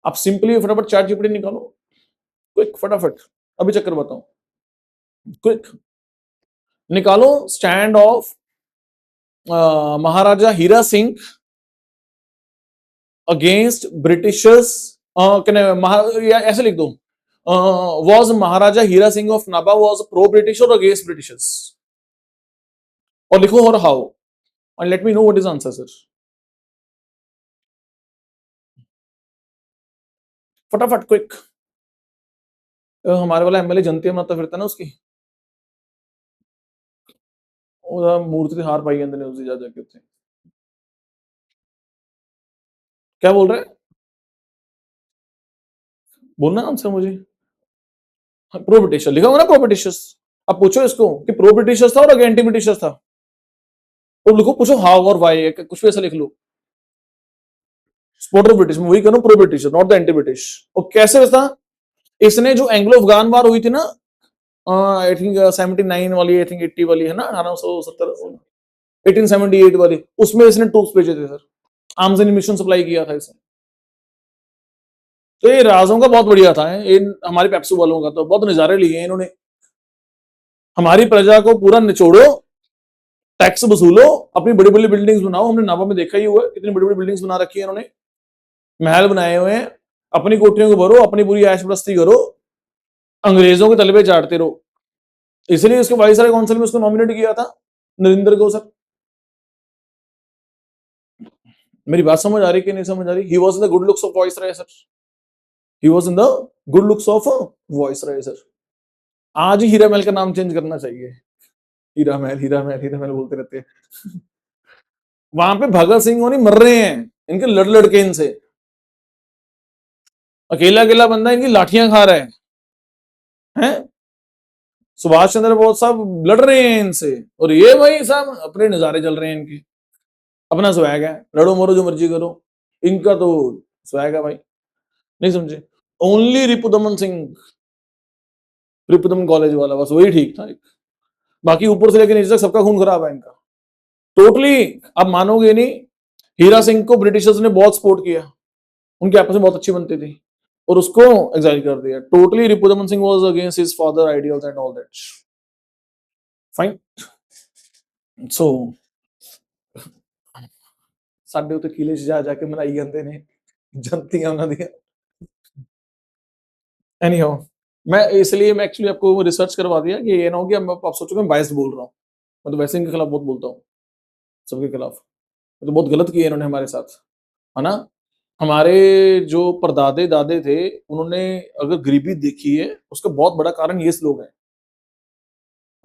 आप सिंपली फटाफट चैट जीपीटी निकालो, क्विक, फटाफट अभी चक्कर बताऊं, क्विक निकालो stand of Maharaja Hira Singh against Britishers. ऐसे लिख दो, was Maharaja Hira Singh of Nabha was pro British or against Britishers, और लिखो और how, and let me know what is answer sir। फटाफट क्विक। हमारे वाला एमएलए जनती माता फिरता ना उसकी मूर्ति हार पाई अंदर ने उसे जा जाके उत्थे। क्या बोल रहे हैं? बोलना आंसर मुझे। प्रो ब्रिटिशर लिखा होगा ना, प्रो ब्रिटिशर्स। अब पूछो इसको कि प्रो ब्रिटिशर्स था और एंटी ब्रिटिशर्स था, तो लिखो, पूछो हाउ और वाई, कुछ भी ऐसा लिख लो। सपोर्टर ब्रिटिश, मैं वही कह रहा हूं, pro British not the anti British. और कैसे वैसा? इसने जो एंग्लो अफगान वार हुई थी ना, आई थिंक 79 वाली, आई थिंक 80 वाली है ना, 1870 1878 वाली, उसमें इसने ट्रूप्स भेजे थे sir, arms and mission supply किया था इसने। तो ये राजों का बहुत बढ़िया था, इन हमारे पेप्सू वालों का तो बहुत नजारे लिए हैं इन्होंने। हमारी प्रजा को पूरा निचोड़ो, टैक्स वसूलो, अपनी बड़ी बड़ी बिल्डिंग्स बनाओ। हमने नाभा में देखा ही हुआ है, कितनी बड़ी बड़ी बिल्डिंग्स बना रखी है इन्होंने, महल बनाए हुए हैं। अपनी कोठरियों को भरो, अपनी पूरी ऐश प्रस्ती करो, अंग्रेजों के तलबे चाटते रहो। इसलिए इसके वाइसराय काउंसिल में उसको नॉमिनेट किया था, नरेंद्र को सर। मेरी बात समझ आ रही कि नहीं समझ आ रही? He was in the good looks of viceroy sir, he was in the good looks of viceroy sir. आज ही हीरा महल का नाम चेंज करना चाहिए, हीरा महल, हीरा महल, हीरा महल बोलते रहते हैं। वहां पे भगत सिंह होनी मर रहे हैं, इनके लड़ लड़के इनसे, अकेला अकेला बंदा इनकी लाठियां खा रहा है। सुभाष चंद्र बोस साहब लड़ रहे हैं इनसे, और ये भाई साहब अपने नजारे चल रहे हैं इनके, अपना स्वैग है, लड़ो मरो जो मर्जी करो, इनका तो स्वैग है भाई। नहीं समझे? ओनली रिपुदमन सिंह, रिपुदमन कॉलेज वाला, बस वही ठीक था एक। बाकी ऊपर से लेकर नीचे तक सबका खून खराब है इनका टोटली। आप मानोगे नहीं, हीरा सिंह को ब्रिटिशर्स ने बहुत सपोर्ट किया, उनकी आपस में बहुत अच्छी बनती थी, और उसको एग्जाइल कर दिया totally. Ripudaman Singh was against his father ideals and all that. Fine, so ਸਾਡੇ ਉੱਤੇ ਕਿਲੇ 'ਚ ਜਾ ਜਾ ਕੇ ਮਨਾਈ ਜਾਂਦੇ ਨੇ ਜਨਤੀਆਂ ਉਹਨਾਂ ਦੀਆਂ। एनी हाउ, मैं इसलिए मैं एक्चुअली आपको रिसर्च करवा दिया कि ये ना हो कि आप सोचोगे मैं बायस्ड बोल रहा हूँ। मैं तो वैसे इनके खिलाफ बहुत बोलता हूँ, सबके खिलाफ। तो बहुत गलत किया इन्होंने हमारे साथ, है ना? हमारे जो परदादे दादे थे, उन्होंने अगर गरीबी देखी है, उसका बहुत बड़ा कारण ये लोग हैं।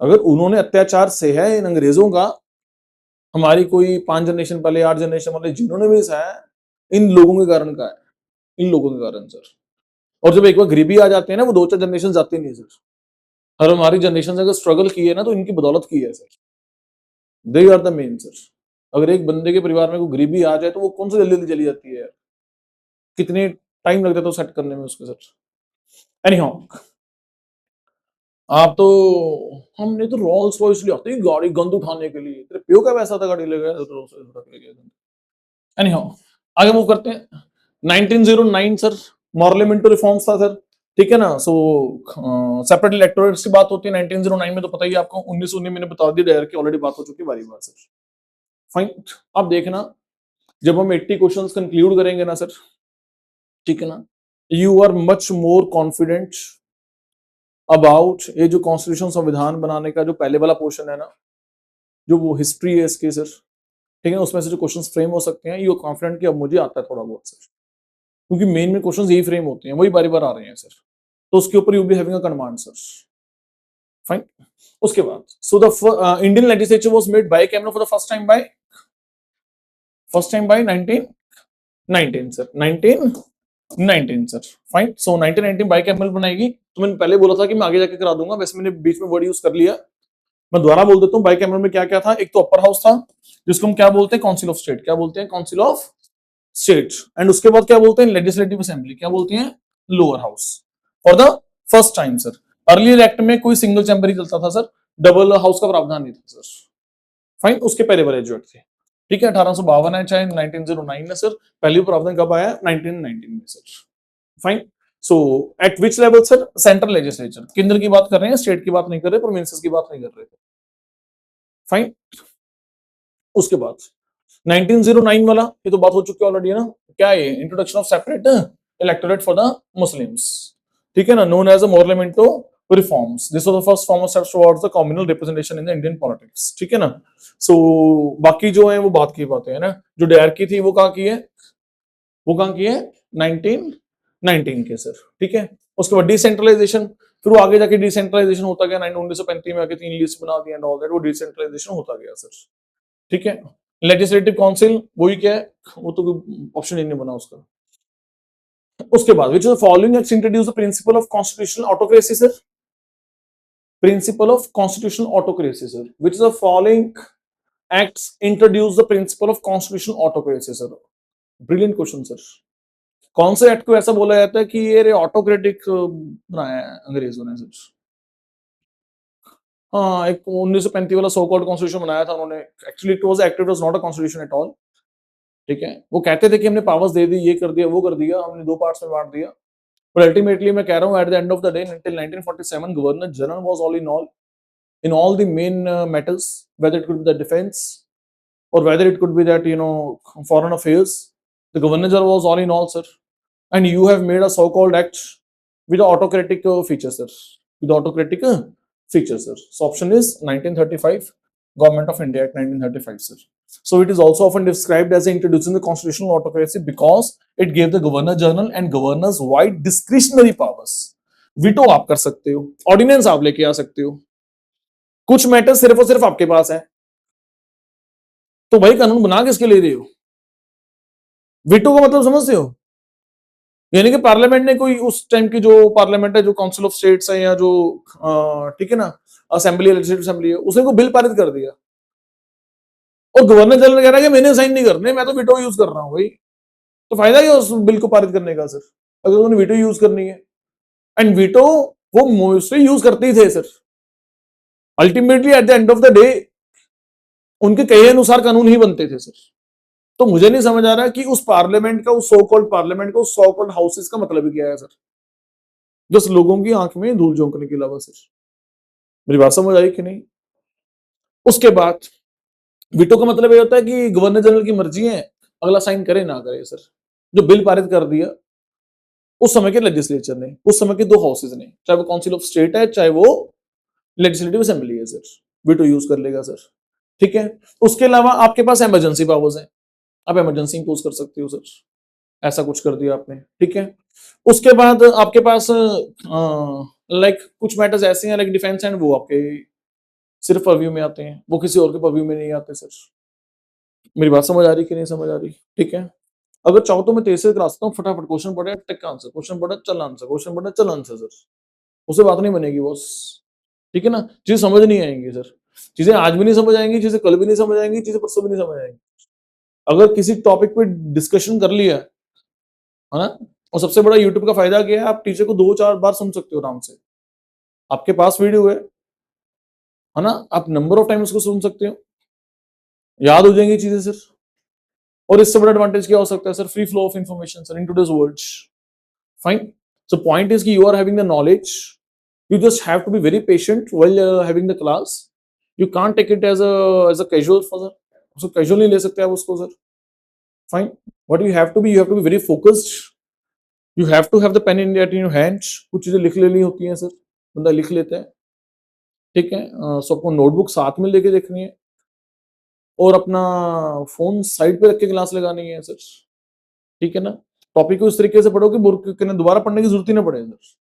अगर उन्होंने अत्याचार सहा है इन अंग्रेजों का, हमारी कोई 5 जनरेशन पहले, 8 जनरेशन पहले जिन्होंने भी सहा, इन लोगों के कारण का है, इन लोगों के कारण सर। और जब एक बार गरीबी आ जाती है ना, वो 2-4 जनरेशन जाती नहीं सर। और हमारी जनरेशन अगर स्ट्रगल की है ना, तो इनकी बदौलत की है sir. They are the main sir. अगर एक बंदे के परिवार में कोई गरीबी आ जाए तो वो कौन सी जल्दी जल्दी चली जाती है यार, कितने टाइम लग जाता है सेट करने में उसके सर। एनी हाउ, आप तो, हमने तो रोल्स रॉयस लिया था गाड़ी गंद उठाने के लिए, तेरे पियो का पैसा था गाड़ी ले गया रोल्स रॉयस उठा के ले गया। एनी हाउ, आगे मूव करते हैं। 1909 सर, पार्लियामेंट रिफॉर्म्स था सर, ठीक है ना। सो सेपरेट इलेक्टोरेट्स की बात होती है 1909 में, तो पता ही है आपको। 1919 मैंने बता दिया, डायर की ऑलरेडी बात हो चुकी है, बारी बार सर। फाइन, अब देखना, जब हम 80 क्वेश्चंस कंक्लूड करेंगे ना सर, ठीक है ना, you are much more confident about ये जो कॉन्स्टिट्यूशन संविधान बनाने का जो पहले वाला पोर्शन है ना, जो वो हिस्ट्री है इसकी सर, ठीक है, उसमें से जो क्वेश्चंस फ्रेम हो सकते हैं, यू कॉन्फिडेंट कि अब मुझे आता है थोड़ा बहुत सर, क्योंकि मेन में क्वेश्चंस यही फ्रेम होते हैं, वही बारी बार आ रहे हैं सर, तो उसके ऊपर you be having a command sir. Fine, उसके बाद, so the Indian legislature was made bicameral for the first time by 1919 sir, 1919 sir. Fine, so 1919 bicameral बनाएगी, तो मैंने पहले बोला था कि मैं आगे जाके करा दूंगा, वैसे मैंने बीच में वर्ड यूज कर लिया, मैं दोबारा बोल देता हूँ। बाई कैमरल में क्या क्या था, एक तो अपर हाउस था, जिसको हम क्या बोलते हैं, काउंसिल ऑफ स्टेट, क्या बोलते हैं, काउंसिल ऑफ स्टेट। एंड उसके बाद क्या बोलते हैं, लेजिस्लेटिव असेंबली, क्या बोलते हैं, lower house. For the first time sir, earlier act में कोई सिंगल चैम्बर ही चलता था सर, डबल हाउस का प्रावधान नहीं था सर। फाइन, उसके पहले वाले जो थे, ठीक है, 1852 है चाहे 1909 है सर, पहली प्रावधान कब आया, 1919 में sir. Fine, so eight which level sir, central legislature, केंद्र की बात कर रहे हैं, स्टेट की बात नहीं कर रहे, प्रोविंसेस की बात नहीं कर रहे थे। फाइन, उसके बाद 1909 वाला, ये तो बात हो चुकी है ऑलरेडी ना, क्या है, introduction of separate electorate for the Muslims, ठीक है ना, known as a Morley Minto reforms, this was the first form of steps towards the communal representation in the Indian politics, ठीक है ना। सो बाकी जो है वो बात की बातें है ना, जो डायर की थी वो कहाँ की है, वो कहाँ की है, 1919 के सर, ठीक है। उसके बाद डिसेंट्रलाइजेशन, फिर वो आगे जाके डिसेंट्रलाइजेशन होता गया, 1935 में आके 3 लिस्ट बना दिया एंड ऑल दैट, वो डिसेंट्रलाइजेशन होता गया सर, ठीक है। लेजिस्लेटिव काउंसिल वही क्या है, वो तो ऑप्शन ही नहीं बना उसका। उसके बाद which is the following acts introduce the principle of constitutional autocracy sir, principle of constitutional autocracy sir, which is the following acts introduce the principle of constitutional autocracy sir. Brilliant question sir, कौन से act को ऐसा बोला जाता है कि ये autocratic बनाया है अंग्रेजों ने सर। हाँ, एक 1935 वाला सो कॉल्ड कॉन्स्टिट्यूशन बनाया था उन्होंने, actually it was act, it was not a constitution at all, ठीक है। वो कहते थे कि हमने पावर्स दे दी, ये कर दिया, वो कर दिया, हमने दो पार्ट्स में बांट दिया, but ultimately मैं कह रहा हूँ at the end of the day until 1947 governor general was all in all the main matters, whether it could be the defense or whether it could be that foreign affairs, the governor general was all in all sir, and you have made a so called act with the autocratic features sir, with the autocratic features sir. So option is 1935 government of India Act 1935 sir. So it is also often described as introducing the constitutional autocracy because it gave the governor general and governors wide discretionary powers. Veto आप कर सकते हो, ordinance आप लेके आ सकते हो, कुछ matter सिर्फ और सिर्फ आपके पास है, तो भाई कानून बना किसके ले रहे हो। वीटो का मतलब समझते हो, यानी कि पार्लियामेंट ने कोई उस टाइम की जो पार्लियामेंट है, जो काउंसिल ऑफ स्टेट्स है, या जो ठीक है ना असेंबली, लेजिस्लेटिव असेंबली है, उसने को बिल पारित कर दिया, और गवर्नर जनरल कह रहा है कि मैंने साइन नहीं करने, मैं तो वीटो यूज कर रहा हूं भाई, तो फायदा क्या उस बिल को पारित करने का सर, अगर उन्होंने वीटो यूज करनी है। एंड वीटो वो मोस्टली यूज करते ही थे sir, ultimately at the end of the day उनके कहे अनुसार कानून ही बनते थे सर। तो मुझे नहीं समझ आ रहा कि उस पार्लियामेंट का, उस सो कॉल्ड पार्लियामेंट का, उस सो कॉल्ड हाउसेस का मतलब ही क्या है सर, बस लोगों की आंख में धूल झोंकने के अलावा सर। मेरी बात समझ आई कि नहीं। उसके बाद वीटो का मतलब ये होता है कि गवर्नर जनरल की मर्जी है, अगला साइन करे ना करे सर, जो बिल पारित कर दिया उस समय के लेजिस्लेचर ने, उस समय के दो हाउसेज ने, चाहे वो काउंसिल ऑफ स्टेट है चाहे वो लेजिस्लेटिव असेंबली है सर, वीटो यूज कर लेगा सर, ठीक है। उसके अलावा आपके पास इमरजेंसी पावर्स है, आप इमरजेंसी इंपोज कर सकते हो सर, ऐसा कुछ कर दिया आपने, ठीक है। उसके बाद आपके पास लाइक कुछ मैटर्स ऐसे हैं लाइक डिफेंस एंड, वो आपके सिर्फ परव्यू में आते हैं, वो किसी और के परव्यू में नहीं आते सर। मेरी बात समझ आ रही कि नहीं समझ आ रही, ठीक है। अगर चाहो तो मैं तेज से करा सकता हूँ, फटाफट क्वेश्चन पढ़े टेक आंसर, क्वेश्चन पढ़े चल आंसर, क्वेश्चन पढ़े चल आंसर सर, उससे बात नहीं बनेगी बॉस, ठीक है ना। चीजें समझ नहीं आएंगी सर, चीजें आज भी नहीं समझ आएंगी, चीजें कल भी नहीं समझ आएंगी, चीजें परसों भी नहीं समझ आएंगी। अगर किसी टॉपिक पे डिस्कशन कर लिया है ना, और सबसे बड़ा यूट्यूब का फायदा क्या है, आप टीचर को 2-4 बार सुन सकते हो आराम से, आपके पास वीडियो है ना, आप नंबर ऑफ टाइम उसको सुन सकते हो, याद हो जाएंगी चीजें सर। और इससे बड़ा एडवांटेज क्या हो सकता है sir? Free flow of information sir in today's world. Fine. So point is कि you are having the knowledge, you just have to be very patient while having the class. You can't take it as a casual for sir, उसको casual नहीं ले सकते आप उसको sir. fine, what you have to be, you have to be very focused, you have to have the pen in your hand, कुछ चीजें लिख लेनी होती हैं सर, बंदा लिख लेता है, ठीक है। सो आपको नोटबुक साथ में लेके देखनी है और अपना फोन साइड पे रख के क्लास लगानी है सर, ठीक है ना। टॉपिक को इस तरीके से पढ़ो कि दोबारा पढ़ने की जरूरत ही ना पड़े सर।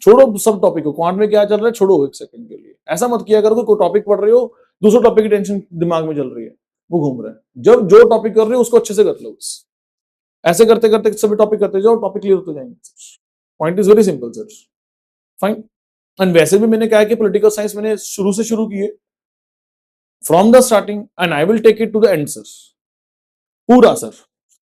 छोड़ो सब टॉपिक को, क्वांट में क्या चल रहा है छोड़ो एक सेकंड के लिए, ऐसा मत किया करो कोई टॉपिक पढ़ रहे हो, दूसरे टॉपिक की टेंशन दिमाग में चल रही है, वो घूम रहा है। जब जो टॉपिक कर रहे हो उसको अच्छे से कर लो बस, ऐसे करते करते सभी टॉपिक करते जाओ, टॉपिक क्लियर होते जाएंगे। Point is very simple sir. Fine. And वैसे भी मैंने कहा कि पॉलिटिकल साइंस मैंने शुरू से शुरू की है, from the starting, and I will take it to the end sir, पूरा सर।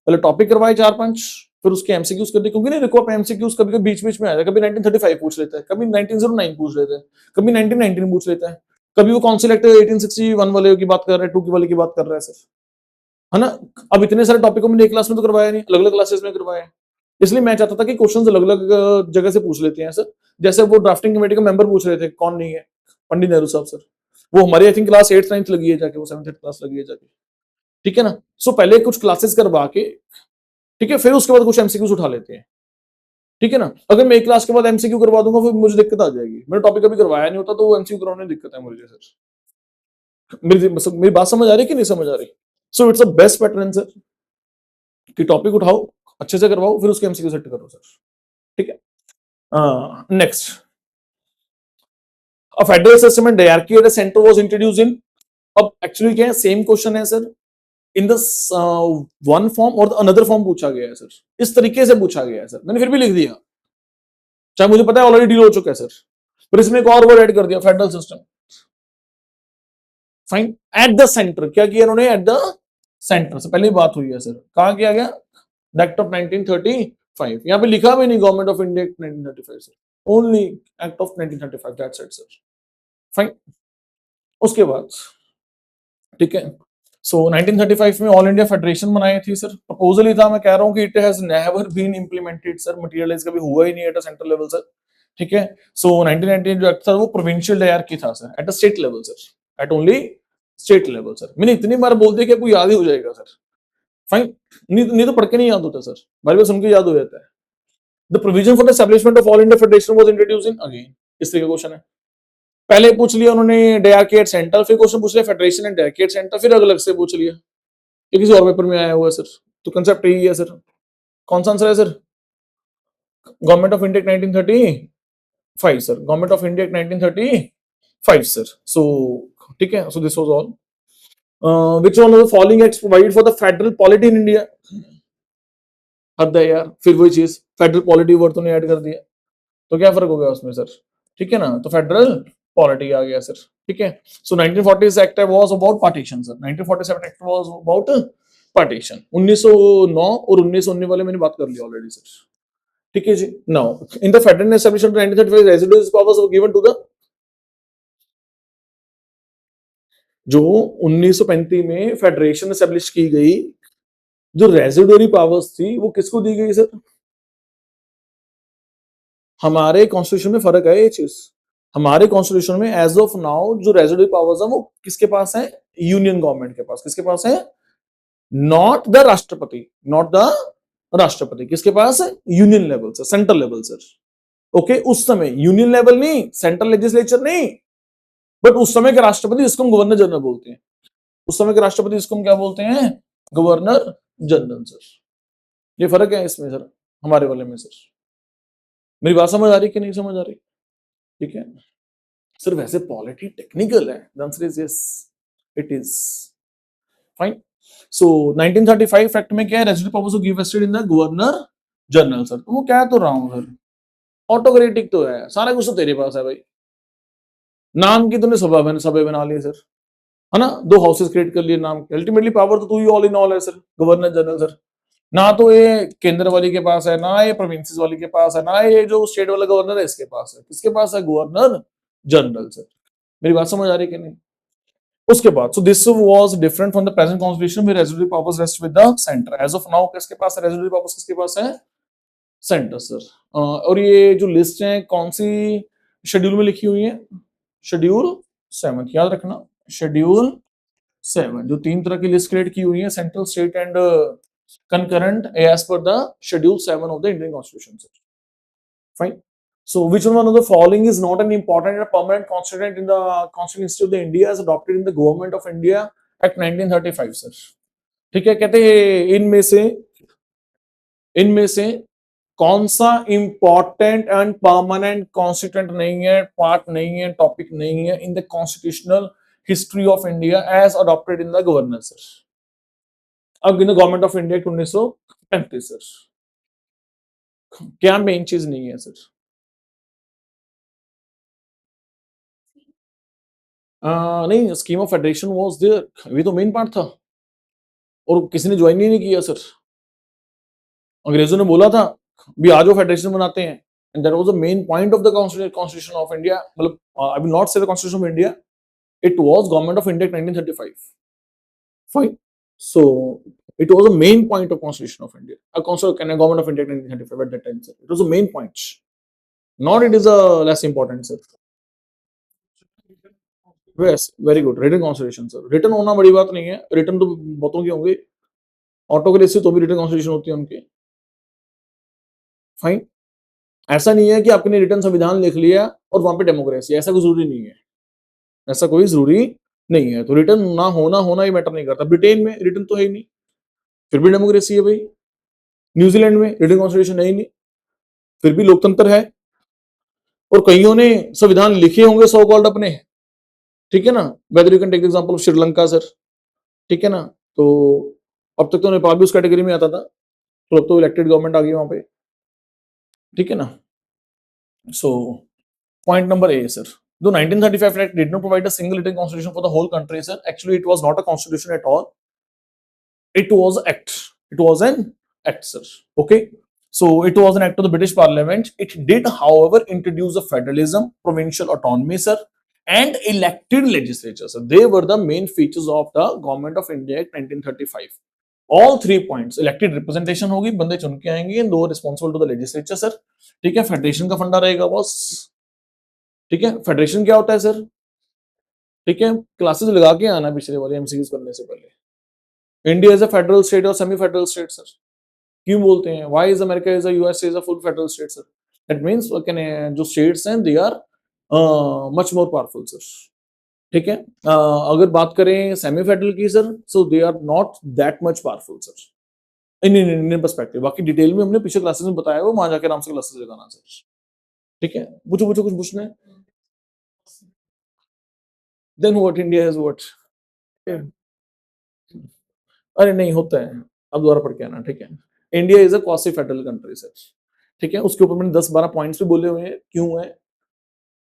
पहले टॉपिक करवाए 4-5, फिर उसके एमसीक्यूज कर दिए, क्योंकि नहीं देखो आप एमसीक्यूज कभी कभी बीच बीच में आ जाए, कभी 1935 पूछ लेता है, कभी 1909 पूछ लेता है, कभी 1919 पूछ लेता है, कभी वो कौन से लेक्चर 1861 वाले की बात कर रहे हैं, 2 की वाले की बात कर रहा है सर, है ना। अब इतने सारे टॉपिक को मैंने एक क्लास में तो करवाया नहीं, अलग अलग क्लासेस में करवाया है, इसलिए मैं चाहता था कि क्वेश्चन अलग अलग जगह से पूछ लेते हैं सर। जैसे वो ड्राफ्टिंग कमेटी का मेंबर पूछ रहे थे, कौन नहीं है, पंडित नेहरू साहब सर, वो हमारी आई थिंक क्लास 8th-9th लगी है जाके, वो 7th क्लास लगी है जाके, ठीक है ना। सो पहले कुछ क्लासेस करवा के, ठीक है, फिर उसके बाद कुछ एमसीक्यूज उठा लेते हैं, ठीक है ना। अगर मैं एक क्लास के बाद एमसीक्यू करवा दूंगा फिर मुझे दिक्कत आ जाएगी, मैंने टॉपिक कभी करवाया नहीं होता तो वो एमसीक्यू करवाने में दिक्कत है मुझे सर। मेरी बात समझ आ रही है कि नहीं समझ आ रही? So it's a best pattern sir कि टॉपिक उठाओ, अच्छे से करवाओ, फिर उसके एमसीक्यू सेट करो सर, ठीक है। Next, a federal system and dyarchy at a centre was introduced in, अब एक्चुअली क्या है, सेम क्वेश्चन है sir, in the one form और अनदर फॉर्म पूछा गया है सर, इस तरीके से पूछा गया है सर, मैंने फिर भी लिख दिया, चाहे मुझे पता है ऑलरेडी डील हो चुका है सर, पर इसमें एक और वर्ड ऐड कर दिया, federal system. Fine. Eight the centre क्या किया इन्होंने, एट द सेंटर से पहले बात हुई है सर, कहां किया गया, एक्ट ऑफ 1935, यहां पे लिखा भी नहीं government of India 1935 sir, only act of 1935, that's it sir. Fine. उसके बाद, ठीक है, सो 1935 में ऑल इंडिया फेडरेशन बनाई थी सर, प्रपोजल ही था, मैं कह रहा हूं कि it has never been implemented sir, materialize कभी हुआ ही नहीं at a central level sir, ठीक है। सो 1998 जो एक्ट था वो प्रोविंशियल डायरकी था sir, at a state level sir, at only state level sir. मैंने इतनी बार बोल दिया कि आपको याद ही हो जाएगा सर। फाइन। नहीं तो पढ़ के नहीं याद होता सर, बार बार सुन के याद हो जाता है। The provision for the establishment of all India federation was introduced in, again इस तरह का क्वेश्चन है, पहले पूछ लिया उन्होंने डायरकी एट सेंटर, फिर क्वेश्चन पूछ लिया federation and dyarchy at centre, फिर अलग अलग से पूछ लिया, ये किसी और पेपर में आया हुआ है सर, तो कंसेप्ट यही है सर। कौन सा आंसर है sir? Government of India 1935 sir, government of India 1935 sir. So ठीक है, so this was all. Which one of the following acts provide for the federal polity in India? हद है यार, फिर वही चीज, फेडरल पॉलिटी वर्ड तो नहीं ऐड कर दिया, तो क्या फर्क हो गया उसमें सर, ठीक है ना, तो फेडरल पॉलिटी आ गया सर, ठीक है। सो 1940 act was about partition sir, 1947 act was about partition, 1909 और 1919 वाले मैंने बात कर ली ऑलरेडी सर, ठीक है जी। Now in the federal establishment 1935 residence powers were given to the, जो 1935 में फेडरेशन एस्टैब्लिश की गई, जो रेजिडोरी पावर्स थी वो किसको दी गई सर? हमारे कॉन्स्टिट्यूशन में फर्क है ये चीज, हमारे कॉन्स्टिट्यूशन में एज ऑफ नाउ जो रेजिडोरी पावर्स है वो किसके पास है? यूनियन गवर्नमेंट के पास, किसके पास है? नॉट द राष्ट्रपति, नॉट द राष्ट्रपति, किसके पास है? Union level sir, central level sir, okay. उस समय यूनियन लेवल नहीं, सेंट्रल लेजिस्लेचर नहीं, बट उस समय के राष्ट्रपति जिसको हम गवर्नर जनरल बोलते हैं, उस समय के राष्ट्रपति जिसको हम क्या बोलते हैं? Governor general sir. ये फर्क है इसमें सर, हमारे वाले में सर। मेरी बात समझ आ रही कि नहीं समझ आ रही? ठीक है सर, वैसे पॉलिटी टेक्निकल है, the answer is yes, it is fine. So 1935 act में क्या है? Resident powers give vested in the governor general sir, तो वो क्या तो रहा हूं सर, ऑटोक्रेटिक तो है, सारा कुछ तो तेरे पास है भाई, नाम की तूने सभा बना ली सर, है ना, 2 हाउसेस क्रिएट कर लिए नाम के, अल्टीमेटली पावर तो तू ही ऑल इन ऑल है सर, गवर्नर जनरल सर, ना तो ये केंद्र वाली के पास है, ना ये प्रोविंसेस वाली के पास है, ना ये जो स्टेट वाला गवर्नर है इसके पास है। किसके पास है? Governor general sir. मेरी बात समझ आ रही है कि नहीं? उसके बाद so this was different from the present constitution where residuary powers rest with the centre. As of now किसके पास है रेजिडुअरी पावर्स? किसके पास है? Centre sir. और ये जो लिस्ट है कौन सी शेड्यूल में लिखी हुई है? शेड्यूल 7 याद रखना। शेड्यूल 7 जो 3 तरह की लिस्ट क्रिएट की हुई है central state and concurrent as per the schedule 7 of the Indian constitution sir. Fine. So which one of the following is not an important and permanent constituent in the constitution history of the India as adopted in the government of India act 1935 sir? ठीक है, कहते हैं इनमें से कौन सा important and permanent constituent नहीं है, पार्ट नहीं है, टॉपिक नहीं है in the constitutional history of India as adopted in the governor sir? अब in the government of India 1935 sir. क्या मेन चीज नहीं है सर? नहीं, scheme of federation was there, ये तो मेन पार्ट था और किसी ने ज्वाइन ही नहीं किया सर। अंग्रेजों ने बोला था भी आ जाओ फेडरेशन बनाते हैं and that was the main point of the constitution of India. मतलब आई विल नॉट से the constitution of India, it was government of India 1935 fine. So it was a main point of constitution of India, a constitution government of India 1935 at that time sir. It was a main point, not it is a less important sir. Yes, very good. Written constitution sir. Written होना बड़ी बात नहीं है, written तो बहुतों के होंगे, auto के लिए तो भी रिटर्न कॉन्स्टिट्यूशन होती है उनकी। फाइन। ऐसा नहीं है कि आपने रिटर्न संविधान लिख लिया और वहां पे डेमोक्रेसी, ऐसा कोई जरूरी नहीं है, ऐसा कोई जरूरी नहीं है। तो रिटर्न ना होना होना ही मैटर नहीं करता। ब्रिटेन में रिटर्न तो है ही नहीं, फिर भी डेमोक्रेसी है भाई। न्यूजीलैंड में रिटर्न कॉन्स्टिट्यूशन है ही नहीं, फिर भी लोकतंत्र है। और कईयों ने संविधान लिखे होंगे सो कॉल्ड अपने, ठीक है ना। Whether you can take example of Sri Lanka sir, ठीक है ना। तो अब तक तो नेपाल भी उस कैटेगरी में आता था, तो अब तो इलेक्टेड गवर्नमेंट आ गई वहां पे, ठीक है ना। सो point number A sir, though 1935 act did not provide a single written constitution for the whole country sir, actually it was not a constitution at all, it was act, it was an act sir. Okay, so it was an act of the British Parliament. It did however introduce a federalism, provincial autonomy sir, and elected legislature sir. They were the main features of the government of India act 1935. All 3 points, elected representation होगी, बंदे चुन के आएंगे, दो responsible to the legislature sir, ठीक है। Federation का फंडा रहेगा बॉस, ठीक है। फेडरेशन क्या होता है सर, ठीक है, क्लासेस लगा के आना पिछले वाले एमसीक्यूज करने से पहले। India is a federal state और सेमी फेडरल स्टेट सर। क्यों बोलते हैं why is America is a USA is a full federal state sir? That means जो स्टेट्स हैं they are much more powerful sir, ठीक है। अगर बात करें सेमी फेडरल की sir, so they are not that much powerful sir in Indian perspective. बाकी detail में हमने पिछले क्लासेस में बताया, वो वहां जाकर आराम से क्लासेस लगाना सर, ठीक है। पूछो पूछो कुछ पूछना है। Then what India is what? अरे नहीं होता है, अब दोबारा पढ़ के आना, ठीक है। India is a quasi federal country sir, ठीक है। उसके ऊपर मैंने 10-12 पॉइंट्स भी बोले हुए हैं क्यों है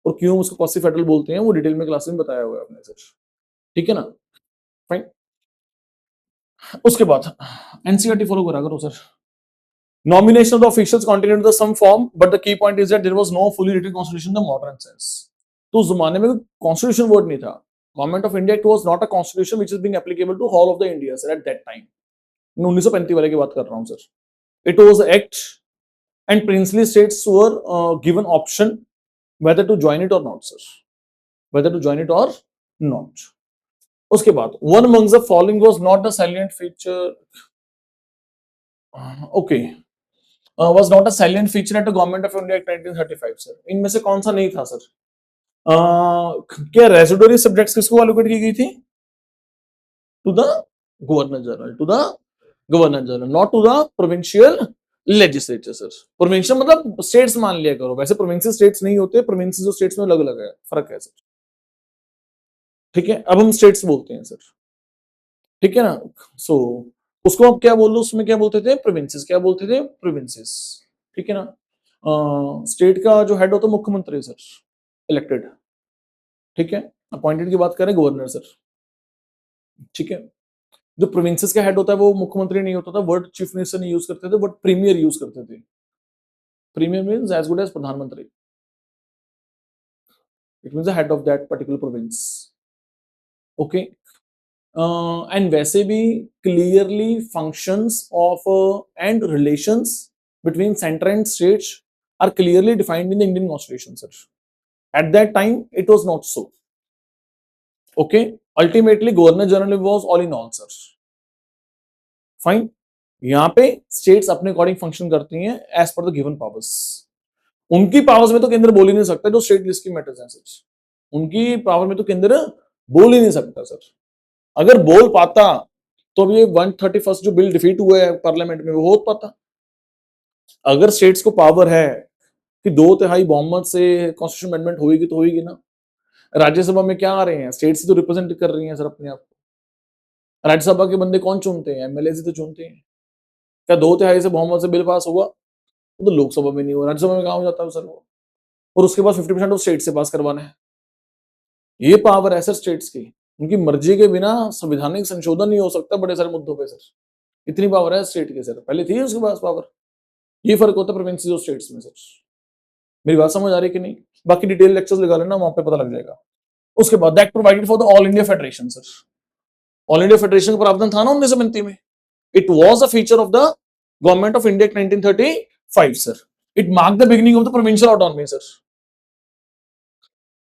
और क्यों उसको क्वासी फेडरल बोलते हैं, वो डिटेल में क्लास में बताया हुआ है आपने सर, ठीक है ना। फाइन। उसके बाद एनसीईआरटी फॉलो करा करो sir. Nomination of the officials continued the some form, but the key point is that there was no fully written constitution in the modern sense. तो उस जमाने में कॉन्स्टिट्यूशन वर्ड नहीं था। Government of India was not a constitution which is being applicable to all of the India sir at that time. मैं 1935 वाले की बात कर रहा हूं sir. It was act and princely states were given option whether to join it or not sir, whether to join it or not. उसके बाद one among the following was not the salient feature, okay, was not a salient feature at the government of India Act 1935 sir. इनमें से कौन सा नहीं था sir? क्या residuary subjects किसको एलोकेट की गई थी? To the governor general, to the governor general, not to the provincial legislature sir. Provincial मतलब स्टेट्स मान लिया करो, वैसे प्रोविंशियल स्टेट्स नहीं होते, प्रोविंसेस और स्टेट्स में अलग अलग है, फर्क है सर, ठीक है। अब हम स्टेट्स बोलते हैं सर, ठीक है ना। सो उसको आप क्या बोल लो, उसमें क्या बोलते थे? प्रोविंसेस। क्या बोलते थे? प्रोविंसेस, ठीक है ना। स्टेट का जो हेड होता है मुख्यमंत्री सर, इलेक्टेड, ठीक है। अपॉइंटेड की बात करें गवर्नर सर, ठीक है। जो प्रोविंसेस का हेड होता है वो मुख्यमंत्री नहीं होता था, वर्ड चीफ मिनिस्टर नहीं यूज करते थे, बट प्रीमियर यूज करते थे। Premier means as good as प्रधानमंत्री, it means the head of that particular province. Okay, and वैसे भी clearly functions of and relations between centre and states are clearly defined in the Indian constitution sir. At that time it was not so. Okay, ultimately governor general was all in all sir. Fine, यहाँ पे states अपने according function करती हैं as per the given powers. उनकी powers में तो केंद्र बोल ही नहीं सकता, जो स्टेट लिस्ट की मैटर्स हैं सर। उनकी पावर में तो केंद्र बोल ही नहीं सकता सर। अगर बोल पाता तो अब ये 131st जो बिल डिफीट हुआ है पार्लियामेंट में वो हो पाता। अगर स्टेट्स को पावर है कि 2/3 बहुमत से कॉन्स्टिट्यूशन अमेंडमेंट होगी तो होगी ना। राज्यसभा में क्या आ रहे हैं, स्टेट्स तो रिप्रेजेंट कर रही हैं सर अपने आप को। राज्यसभा के बंदे कौन चुनते हैं, एमएलए ही तो चुनते हैं। क्या 2/3 से बहुमत से बिल पास हुआ? वो तो लोकसभा में नहीं हुआ, राज्यसभा में कहा हो जाता है सर वो। और उसके बाद 50% ऑफ स्टेट से पास करवाना है। ये पावर है सर स्टेट्स की। उनकी मर्जी के बिना संवैधानिक संशोधन नहीं हो सकता बड़े सारे मुद्दों पे सर। इतनी पावर है स्टेट के सर, पहले थी उसके पास पावर। ये फर्क होता है प्रोविंसेस और स्टेट्स में सर। मेरी बात समझ आ रही है कि नहीं? बाकी डिटेल लेक्चर्स लगा लेना, वहां पे पता लग जाएगा। उसके बाद that provided for the all India federation sir. All India federation का प्रावधान था ना 1935 में। It was a feature of the government of India 1935 sir. It mark the beginning of the provincial autonomy sir.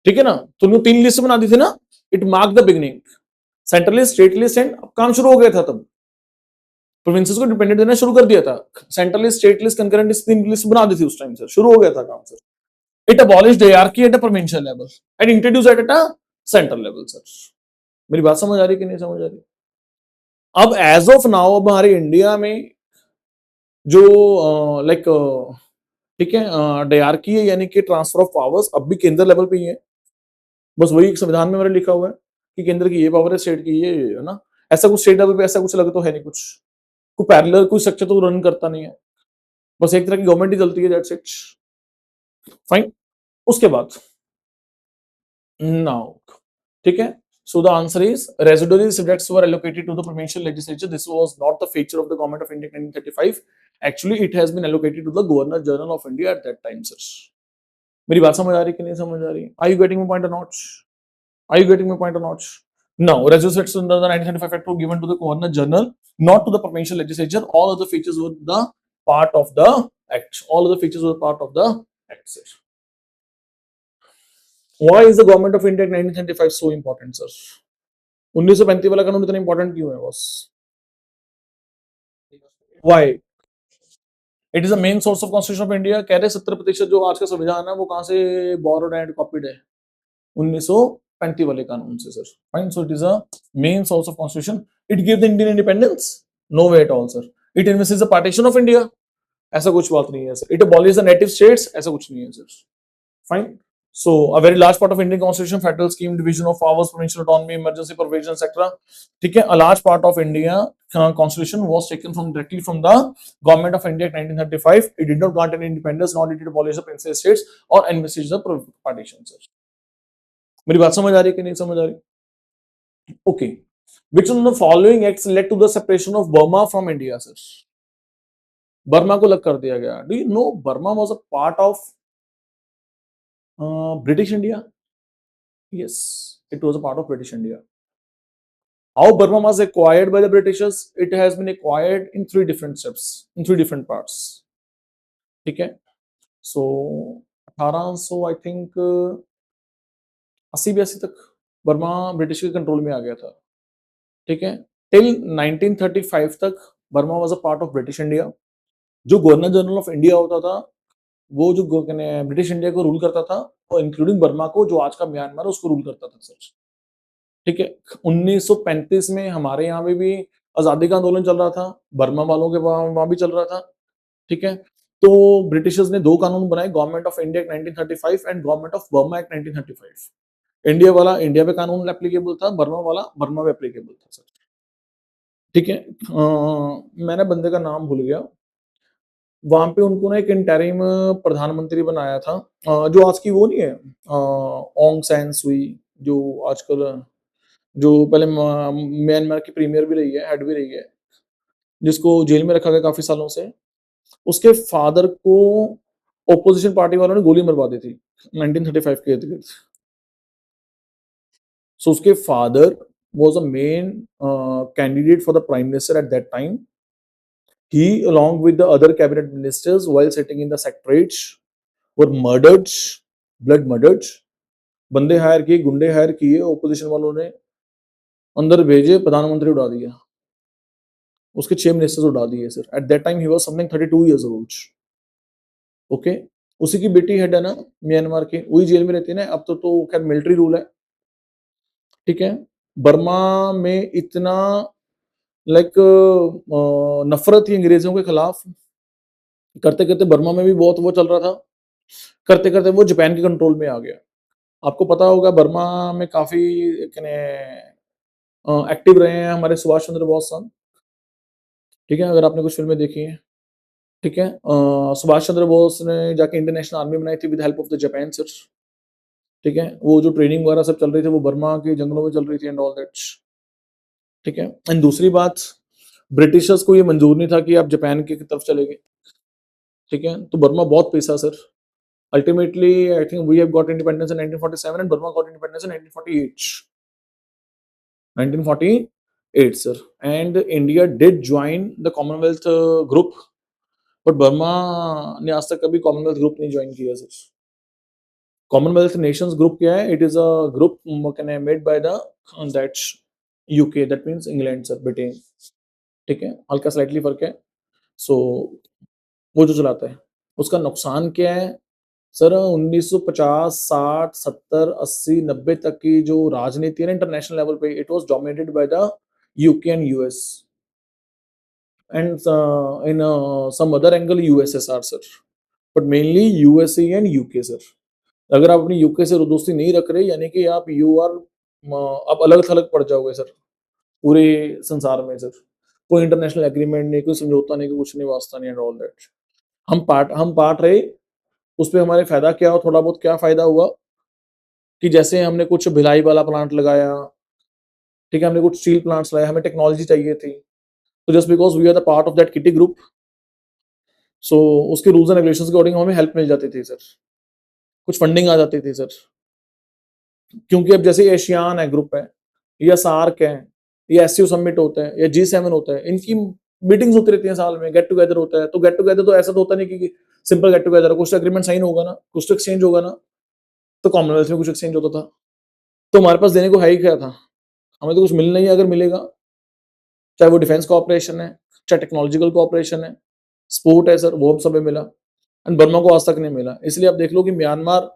ठीक है ना, तो 3 लिस्ट बना दी थी ना। It mark the beginning, central list, state list and अब काम शुरू हो गया था तब। प्रोविंसेस को डिपेंडेंट देना शुरू कर दिया था। Central list, state list, concurrent list, 3 list बना दी थी उस टाइम सर। शुरू हो गया था काम sir. It abolished hierarchy at a provincial level and introduced eight a central level sir. मेरी बात समझ आ रही है कि नहीं समझ आ रही? अब एज ऑफ नाउ अब हमारे इंडिया में जो लाइक ठीक है डायरार्की है, यानी कि ट्रांसफर ऑफ पावर्स अब भी केंद्र लेवल पे ही है। बस वही एक संविधान में मेरे लिखा हुआ है कि केंद्र की ये पावर है, स्टेट की ये है ना। ऐसा कुछ स्टेट लेवल पे ऐसा कुछ अलग तो है नहीं, कुछ कोई पैरेलल कोई स्ट्रक्चर तो रन करता नहीं है। बस एक तरह की गवर्नमेंट ही चलती है, दैट्स इट। फाइन, उसके बाद नाउ ठीक है। So the answer is residuary subjects were allocated to the provincial legislature. This was not the feature of the government of India 1935. Actually, it has been allocated to the Governor General of India at that time, sir. मेरी बात समझ आ रही है कि नहीं समझ आ रही? Are you getting my point or not? Are you getting my point or not? Now, residuary subjects under the 1935 Act were given to the Governor General, not to the provincial legislature. All other features were the part of the Act. All other features were part of the Act, sir. Why is the government of India 1935 so important, sir? 1935 वाला कानून इतना important क्यों है boss? Why? It is the main source of constitution of India. कह रहे 70% जो आज का संविधान है वो कहां से बोरोड एंड कॉपीड है? 1935 वाले कानून से sir. Fine, so it is a main source of constitution. It give the Indian independence? No way at all sir. It invests the partition of India? ऐसा कुछ बात नहीं है sir. It abolish the native states? ऐसा कुछ नहीं है sir. Fine, so a very large part of Indian constitution, federal scheme, division of powers, provincial autonomy, emergency provision, etc. ठीक है, a large part of India constitution was taken from directly from the government of India in 1935. It did not grant any independence, nor did it abolish the princely states or envisage the partition, sir. मेरी बात समझ आ रही है कि नहीं समझ आ रही? Okay, which one of the following acts led to the separation of Burma from India, sir? Burma को अलग कर दिया गया। Do you know Burma was a part of British India? Yes, it was a part of British India. How Burma was acquired by the Britishers? It has been acquired in 3 different steps, in 3 different parts. ठीक है, so 1800 I think 80-82 तक Burma British के control में आ गया था। ठीक है, till 1935 तक Burma was a part of British India. जो गवर्नर जनरल ऑफ इंडिया होता था वो जो ब्रिटिश इंडिया को रूल करता था, और इंक्लूडिंग बर्मा को, जो आज का म्यांमार उसको रूल करता था सर। ठीक है, 1935 में हमारे यहाँ पे भी आजादी का आंदोलन चल रहा था, बर्मा वालों के वहां भी चल रहा था। ठीक है, तो ब्रिटिशर्स ने 2 कानून बनाए, government of India act 1935 and government of Burma act 1935। India वाला इंडिया पे कानून एप्लीकेबल था, बर्मा वाला बर्मा पे एप्लीकेबल था सर। ठीक है, मैंने बंदे का नाम भूल गया। वहां पे उनको ना एक इंटरिम प्रधानमंत्री बनाया था, जो आज की वो नहीं है ओंग सैन सुई, जो आजकल जो पहले म्यांमार की प्रीमियर भी रही है, हेड भी रही है, जिसको जेल में रखा गया काफी सालों से। उसके फादर को ओपोजिशन पार्टी वालों ने गोली मरवा दी थी 1935 के इर्द गिर्द। सो उसके father was a main candidate for the prime minister at that time. He, along with the other cabinet ministers, while sitting in the secretariats, were murdered, blood murdered. बंदे हायर किए, गुंडे हायर किए, ओपोजिशन वालों ने अंदर भेजे, प्रधानमंत्री उड़ा दिया, उसके 6 मिनिस्टर्स उड़ा दिए sir. At that time he was something 32 years old. Okay, उसी की बेटी हेड है ना म्यांमार की, वही जेल में रहती है ना। अब तो खैर मिलिट्री रूल है, ठीक है। बर्मा में इतना लाइक नफरत थी अंग्रेजों के खिलाफ, करते करते बर्मा में भी बहुत वो चल रहा था, करते करते वो जापान के कंट्रोल में आ गया। आपको पता होगा बर्मा में काफी एक्टिव रहे हैं हमारे सुभाष चंद्र बोस साहब, ठीक है, अगर आपने कुछ फिल्में देखी हैं, ठीक है। सुभाष चंद्र बोस ने जाके इंडियन नेशनल आर्मी बनाई थी with help of the Japan sir, ठीक है। वो जो ट्रेनिंग वगैरह सब चल रही थी वो बर्मा के जंगलों में चल रही थी एंड ऑल दैट, ठीक है। एंड दूसरी बात, ब्रिटिशर्स को ये मंजूर नहीं था कि आप जापान की तरफ चले गए, ठीक है। तो बर्मा बहुत पैसा sir. Ultimately I think we have got independence in 1947 and Burma got independence in 1948, 1948 sir. And India did join the commonwealth group, but Burma ने आज तक कभी कॉमनवेल्थ ग्रुप नहीं ज्वाइन किया सर। कॉमनवेल्थ नेशंस ग्रुप क्या है? It is a group made by the that UK, that means England sir, Britain, ठीक है। हल्का स्लाइटली फर्क है। सो वो जो चलाता है, उसका नुकसान क्या है सर? 1950, 60, 70, 80, 90 तक की जो राजनीति है ना इंटरनेशनल लेवल पे, it was dominated by the UK and US and in some other angle USSR sir, but mainly USA and UK sir. अगर आप अपनी यूके से दोस्ती नहीं रख रहे, यानी कि आप यू आर आप अलग थलग पड़ जाओगे सर पूरे संसार में सर। कोई इंटरनेशनल एग्रीमेंट नहीं, कोई समझौता नहीं, कुछ नहीं, वास्ता नहीं एंड ऑल दैट। हम पार्ट रहे, उस पे हमारे फायदा क्या हो, थोड़ा बहुत क्या फायदा हुआ कि जैसे हमने कुछ भिलाई वाला प्लांट लगाया, ठीक है, हमने कुछ स्टील प्लांट्स लगाया, हमें टेक्नोलॉजी चाहिए थी, तो just because we are the part of that kitty group, so उसके रूल्स एंड रेगुलेशंस के अकॉर्डिंग हमें हेल्प मिल जाती थी सर, कुछ फंडिंग आ जाती थी सर। क्योंकि अब जैसे एशियान है, ग्रुप है, या सार्क है, या एससीओ समिट होता है, या G7 होता है, इनकी मीटिंग्स होती रहती हैं साल में, गेट टुगेदर होता है। तो गेट टुगेदर तो ऐसा तो होता नहीं कि सिंपल गेट टुगेदर, कुछ एग्रीमेंट साइन होगा ना, कुछ तो एक्सचेंज होगा ना। तो कॉमनवेल्थ में कुछ एक्सचेंज होता था, तो हमारे पास देने को है ही क्या था? हमें तो कुछ मिलना ही है, अगर मिलेगा, चाहे वो डिफेंस कोऑपरेशन है, चाहे टेक्नोलॉजिकल कोऑपरेशन है, स्पोर्ट है सर, वो हम सब में मिला। एंड बर्मा को आज तक नहीं मिला। इसलिए आप देख लो कि म्यांमार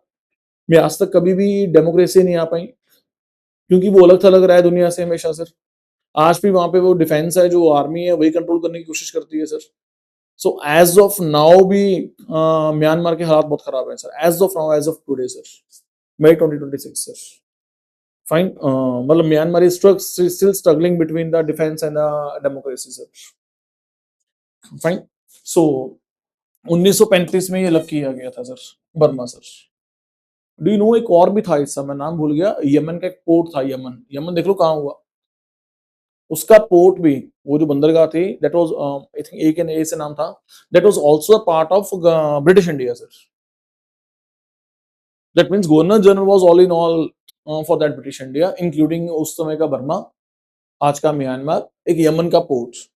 में आज तक कभी भी डेमोक्रेसी नहीं आ पाई, क्योंकि वो अलग थलग रहा है दुनिया से हमेशा सर। आज भी वहां पे वो डिफेंस है, जो आर्मी है, वही कंट्रोल करने की कोशिश करती है sir. So as of now भी म्यांमार के हालात बहुत खराब है sir, as of now, as of today sir, मई 2026 सर। फाइन, मतलब Myanmar is still struggling between the defence and the democracy sir. Fine, so 1935 में ये अलग किया गया था sir, Burma sir. Do you know एक और भी था, इस समय नाम भूल गया, यमन का एक पोर्ट था, यमन, यमन देख लो कहाँ हुआ। उसका पोर्ट भी, वो जो बंदरगाह थी, दैट वाज आई थिंक ए के ए से नाम था, that was also a part of British India sir. That means governor general was all in all for that British India, including उस समय का बर्मा, आज का म्यांमार, एक यमन का पोर्ट।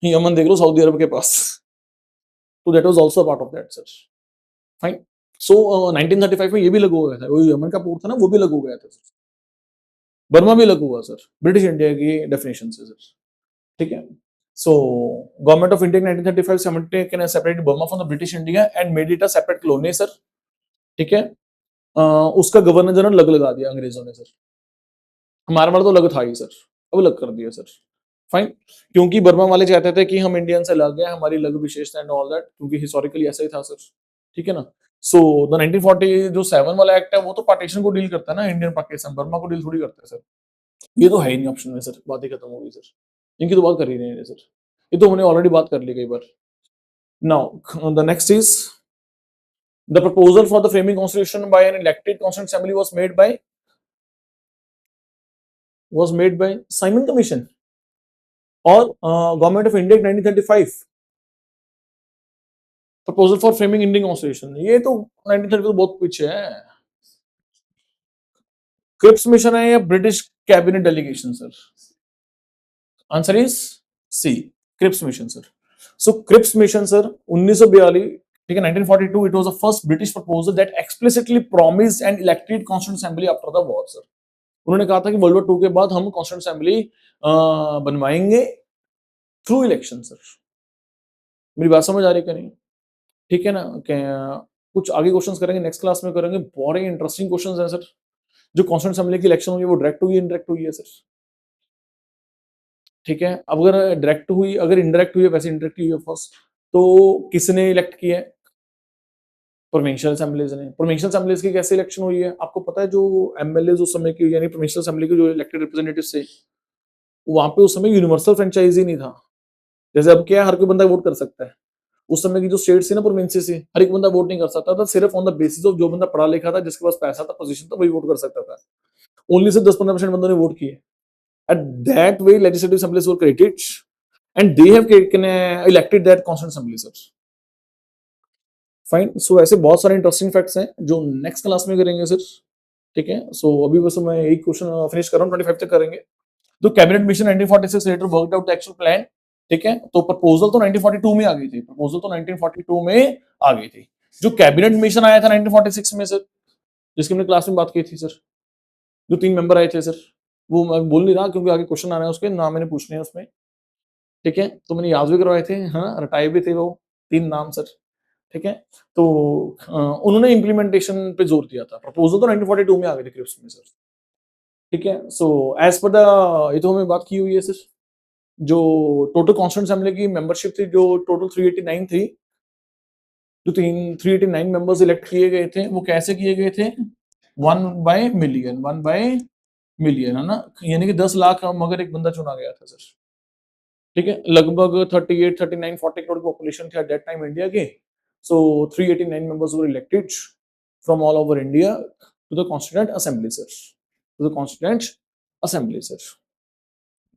यमन देख लो सऊदी अरब के पास, तो that was also part of that sir. Fine, so 1935 में ये भी लागू हो गया था, वो यमन का पोर्ट था ना, वो भी लागू हो गया था सर। बर्मा भी लागू हुआ सर, ब्रिटिश इंडिया की डेफिनेशन से सर, ठीक है। So government of India 1935 separated Burma from the British India and made it a separate colony sir, ठीक है। उसका गवर्नर जनरल लग लगा दिया अंग्रेजों ने सर। हमारा वाला तो लग था ही सर, अब अलग कर दिया सर। फाइन, क्योंकि बर्मा वाले चाहते थे कि हम इंडियन से लग गए, हमारी लग विशेषता एंड ऑल दैट, क्योंकि हिस्टोरिकली ऐसा ही था सर, ठीक है ना। सो द 1940 जो 7 वाला एक्ट है, वो तो पार्टीशन को डील करता है ना, इंडियन पाकिस्तान, बर्मा को डील थोड़ी करता है सर। ये तो है ही नहीं ऑप्शन में सर, बात ही खत्म हो गई सर, इनकी तो बात कर ही नहीं है सर, ये तो हमने ऑलरेडी बात कर ली कई बार। Now the next is the proposal for the framing constitution by an elected constituent assembly was made by was made by Simon Commission और government of India 1935 proposal for framing Indian constitution, ये तो 1930 तो बहुत पीछे है। Cripps mission है या British cabinet delegation sir? Answer is C, Cripps mission sir. So Cripps mission sir 1942, ठीक है, 1942 it was the first British proposal that explicitly promised and elected constituent assembly after the war sir. उन्होंने कहा था कि world war 2 के बाद हम constituent assembly बनवाएंगे थ्रू इलेक्शन सर। मेरी बात समझ आ रही है कि नहीं? ठीक है ना? कुछ आगे क्वेश्चंस करेंगे, नेक्स्ट क्लास में करेंगे, बहुत ही इंटरेस्टिंग क्वेश्चंस हैं सर। जो कॉन्स्टिट्यूंट असेंबली की इलेक्शन हुई है वो डायरेक्ट हुई है, इनडायरेक्ट हुई है सर? ठीक है, अब अगर डायरेक्ट हुई, अगर इनडायरेक्ट हुई है, वैसे इनडायरेक्ट हुई है फर्स्ट, तो किसने इलेक्ट किया है? प्रोविंशियल असेंबलीज ने। प्रोविंशियल असेंबलीज की कैसे इलेक्शन हुई है आपको पता है? जो एमएलए उस समय की, यानी प्रोविंशियल असेंबली के जो इलेक्टेड रिप्रेजेंटेटिव थे, वहां पे उस समय यूनिवर्सल फ्रेंचाइज ही नहीं था। जैसे अब क्या है, हर कोई बंदा वोट कर सकता है। उस समय की जो स्टेट थी ना, प्रोविंसेस थी, हर एक बंदा वोट नहीं कर सकता था, सिर्फ ऑन द बेसिस ऑफ जो बंदा पढ़ा लिखा था, जिसके पास पैसा था, पोजीशन था, वही वोट कर सकता था। ओनली सिर्फ 10-15% बंदों ने वोट किए। At that way legislative assemblies were created and they have elected that constituent assembly sir. Fine. So ऐसे बहुत सारे इंटरेस्टिंग फैक्ट्स हैं जो नेक्स्ट क्लास में करेंगे सर। ठीक है, सो अभी बस मैं एक क्वेश्चन फिनिश कर रहा हूँ, 25 तक करेंगे। तो cabinet mission 1946 later worked out the actual plan. ठीक है, तो प्रपोजल तो 1942 में आ गई थी, प्रपोजल तो 1942 में आ गई थी। जो कैबिनेट मिशन आया था 1946 में सर, जिसकी हमने क्लास में बात की थी सर, जो 3 मेंबर आए थे सर, वो मैं बोल नहीं रहा क्योंकि आगे क्वेश्चन आ रहे हैं, उसके नाम मैंने पूछने हैं उसमें। ठीक है, तो मैंने याद भी करवाए थे, हाँ, रटाए भी थे वो 3 नाम सर। ठीक है, तो उन्होंने इम्प्लीमेंटेशन पे जोर दिया था। प्रपोजल तो 1942 में आ गई थी क्रिप्स में सर। ठीक है, सो एज पर द, ये तो हमें बात की हुई है सर। जो टोटल कॉन्स्टिट्यूंट असेंबली की मेंबरशिप थी, जो टोटल 389 थी, जो 389 मेंबर्स इलेक्ट किए गए थे, वो कैसे किए गए थे? 1/मिलियन, 1/मिलियन, है ना? यानी कि 10 लाख मगर एक बंदा चुना गया था सर। ठीक है, लगभग 38, 39, 40 करोड़ की पॉपुलेशन थी एट दैट टाइम इंडिया की। So 389 members were elected from all over India to the constituent assembly sir, to the constituent assembly sir.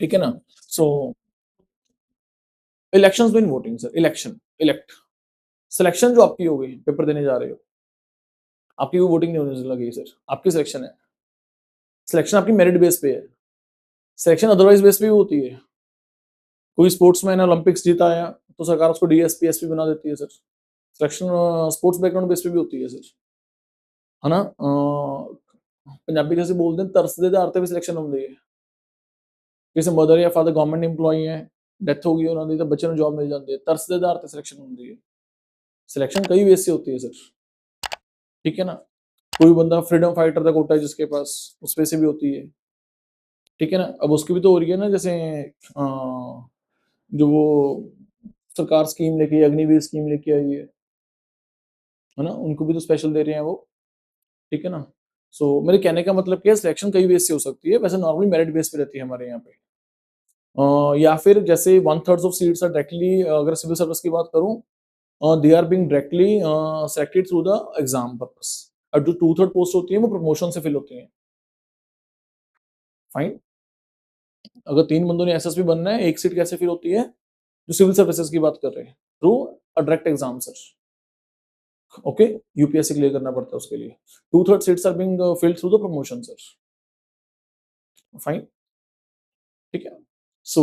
ठीक है ना? So elections mean voting sir, election, elect. Selection जो आपकी हो गई, paper देने जा रहे हो, आपकी कोई वोटिंग नहीं होने लगी सर, आपकी सिलेक्शन है। सिलेक्शन आपकी मेरिट बेस पे है। सिलेक्शन अदरवाइज बेस पे भी होती है। कोई स्पोर्ट्समैन ओलंपिक्स जीता आया तो सरकार उसको डीएसपी एसपी बना देती है sir. Selection sports background base पे भी होती है सर, है ना? पंजाबी जैसे बोलते हैं, तरस दे आधार पे भी सिलेक्शन होती है। जैसे मदर या फादर गवर्नमेंट एम्प्लॉई है, डेथ हो गई उन्होंने, तो बच्चे को जॉब मिल जाती है, तरस दे आधार पे सिलेक्शन होती है। सिलेक्शन कई बेस से होती है सर। ठीक है ना? कोई बंदा फ्रीडम फाइटर का कोटा है जिसके पास, उस पे से भी होती है। ठीक है ना? अब उसकी भी तो हो रही है ना, जैसे जो वो सरकार स्कीम लेके, अग्निवीर स्कीम लेके आई है ना? उनको भी तो स्पेशल दे रहे हैं वो। ठीक है ना? सो मेरे कहने का मतलब क्या है, सिलेक्शन कई बेस से हो सकती है, वैसे नॉर्मली मेरिट बेस पे रहती है हमारे यहाँ पे। या फिर जैसे 1/3 ऑफ सीट्स आर डायरेक्टली, अगर सिविल सर्विस की बात करूं, they are being directly selected through the exam purpose. और जो 2/3 पोस्ट होती है वो प्रमोशन से फिल होती है। फाइन। अगर 3 बंदों ने एसएसपी बनना है, एक सीट कैसे फिल होती है? जो सिविल सर्विसेज की बात कर रहे हैं, through a direct exam sir. Okay, UPSC clear करना पड़ता है उसके लिए। 2/3 seats are being filled through the promotion sir. Fine. ठीक है, सो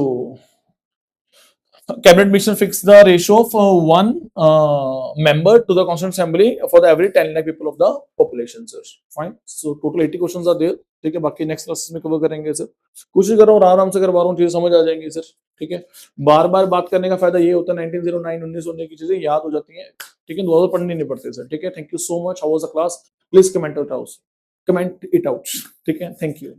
cabinet mission fix the ratio of one member to the constituent assembly for the every 10 lakh people of the population sir. Fine, so total 80 questions are there. ठीक है, बाकी next classes में cover करेंगे sir. कोशिश कर रहा हूँ आराम से करवा रहा हूँ, चीजें समझ आ जाएंगी सर। ठीक है, बार बार बात करने का फायदा ये होता है 1909 1919 की चीजें याद हो जाती हैं। ठीक है, दोबारा पढ़नी नहीं पड़ती सर। ठीक है, thank you so much. How was the class? Please comment it out, comment it out. ठीक है, थैंक यू।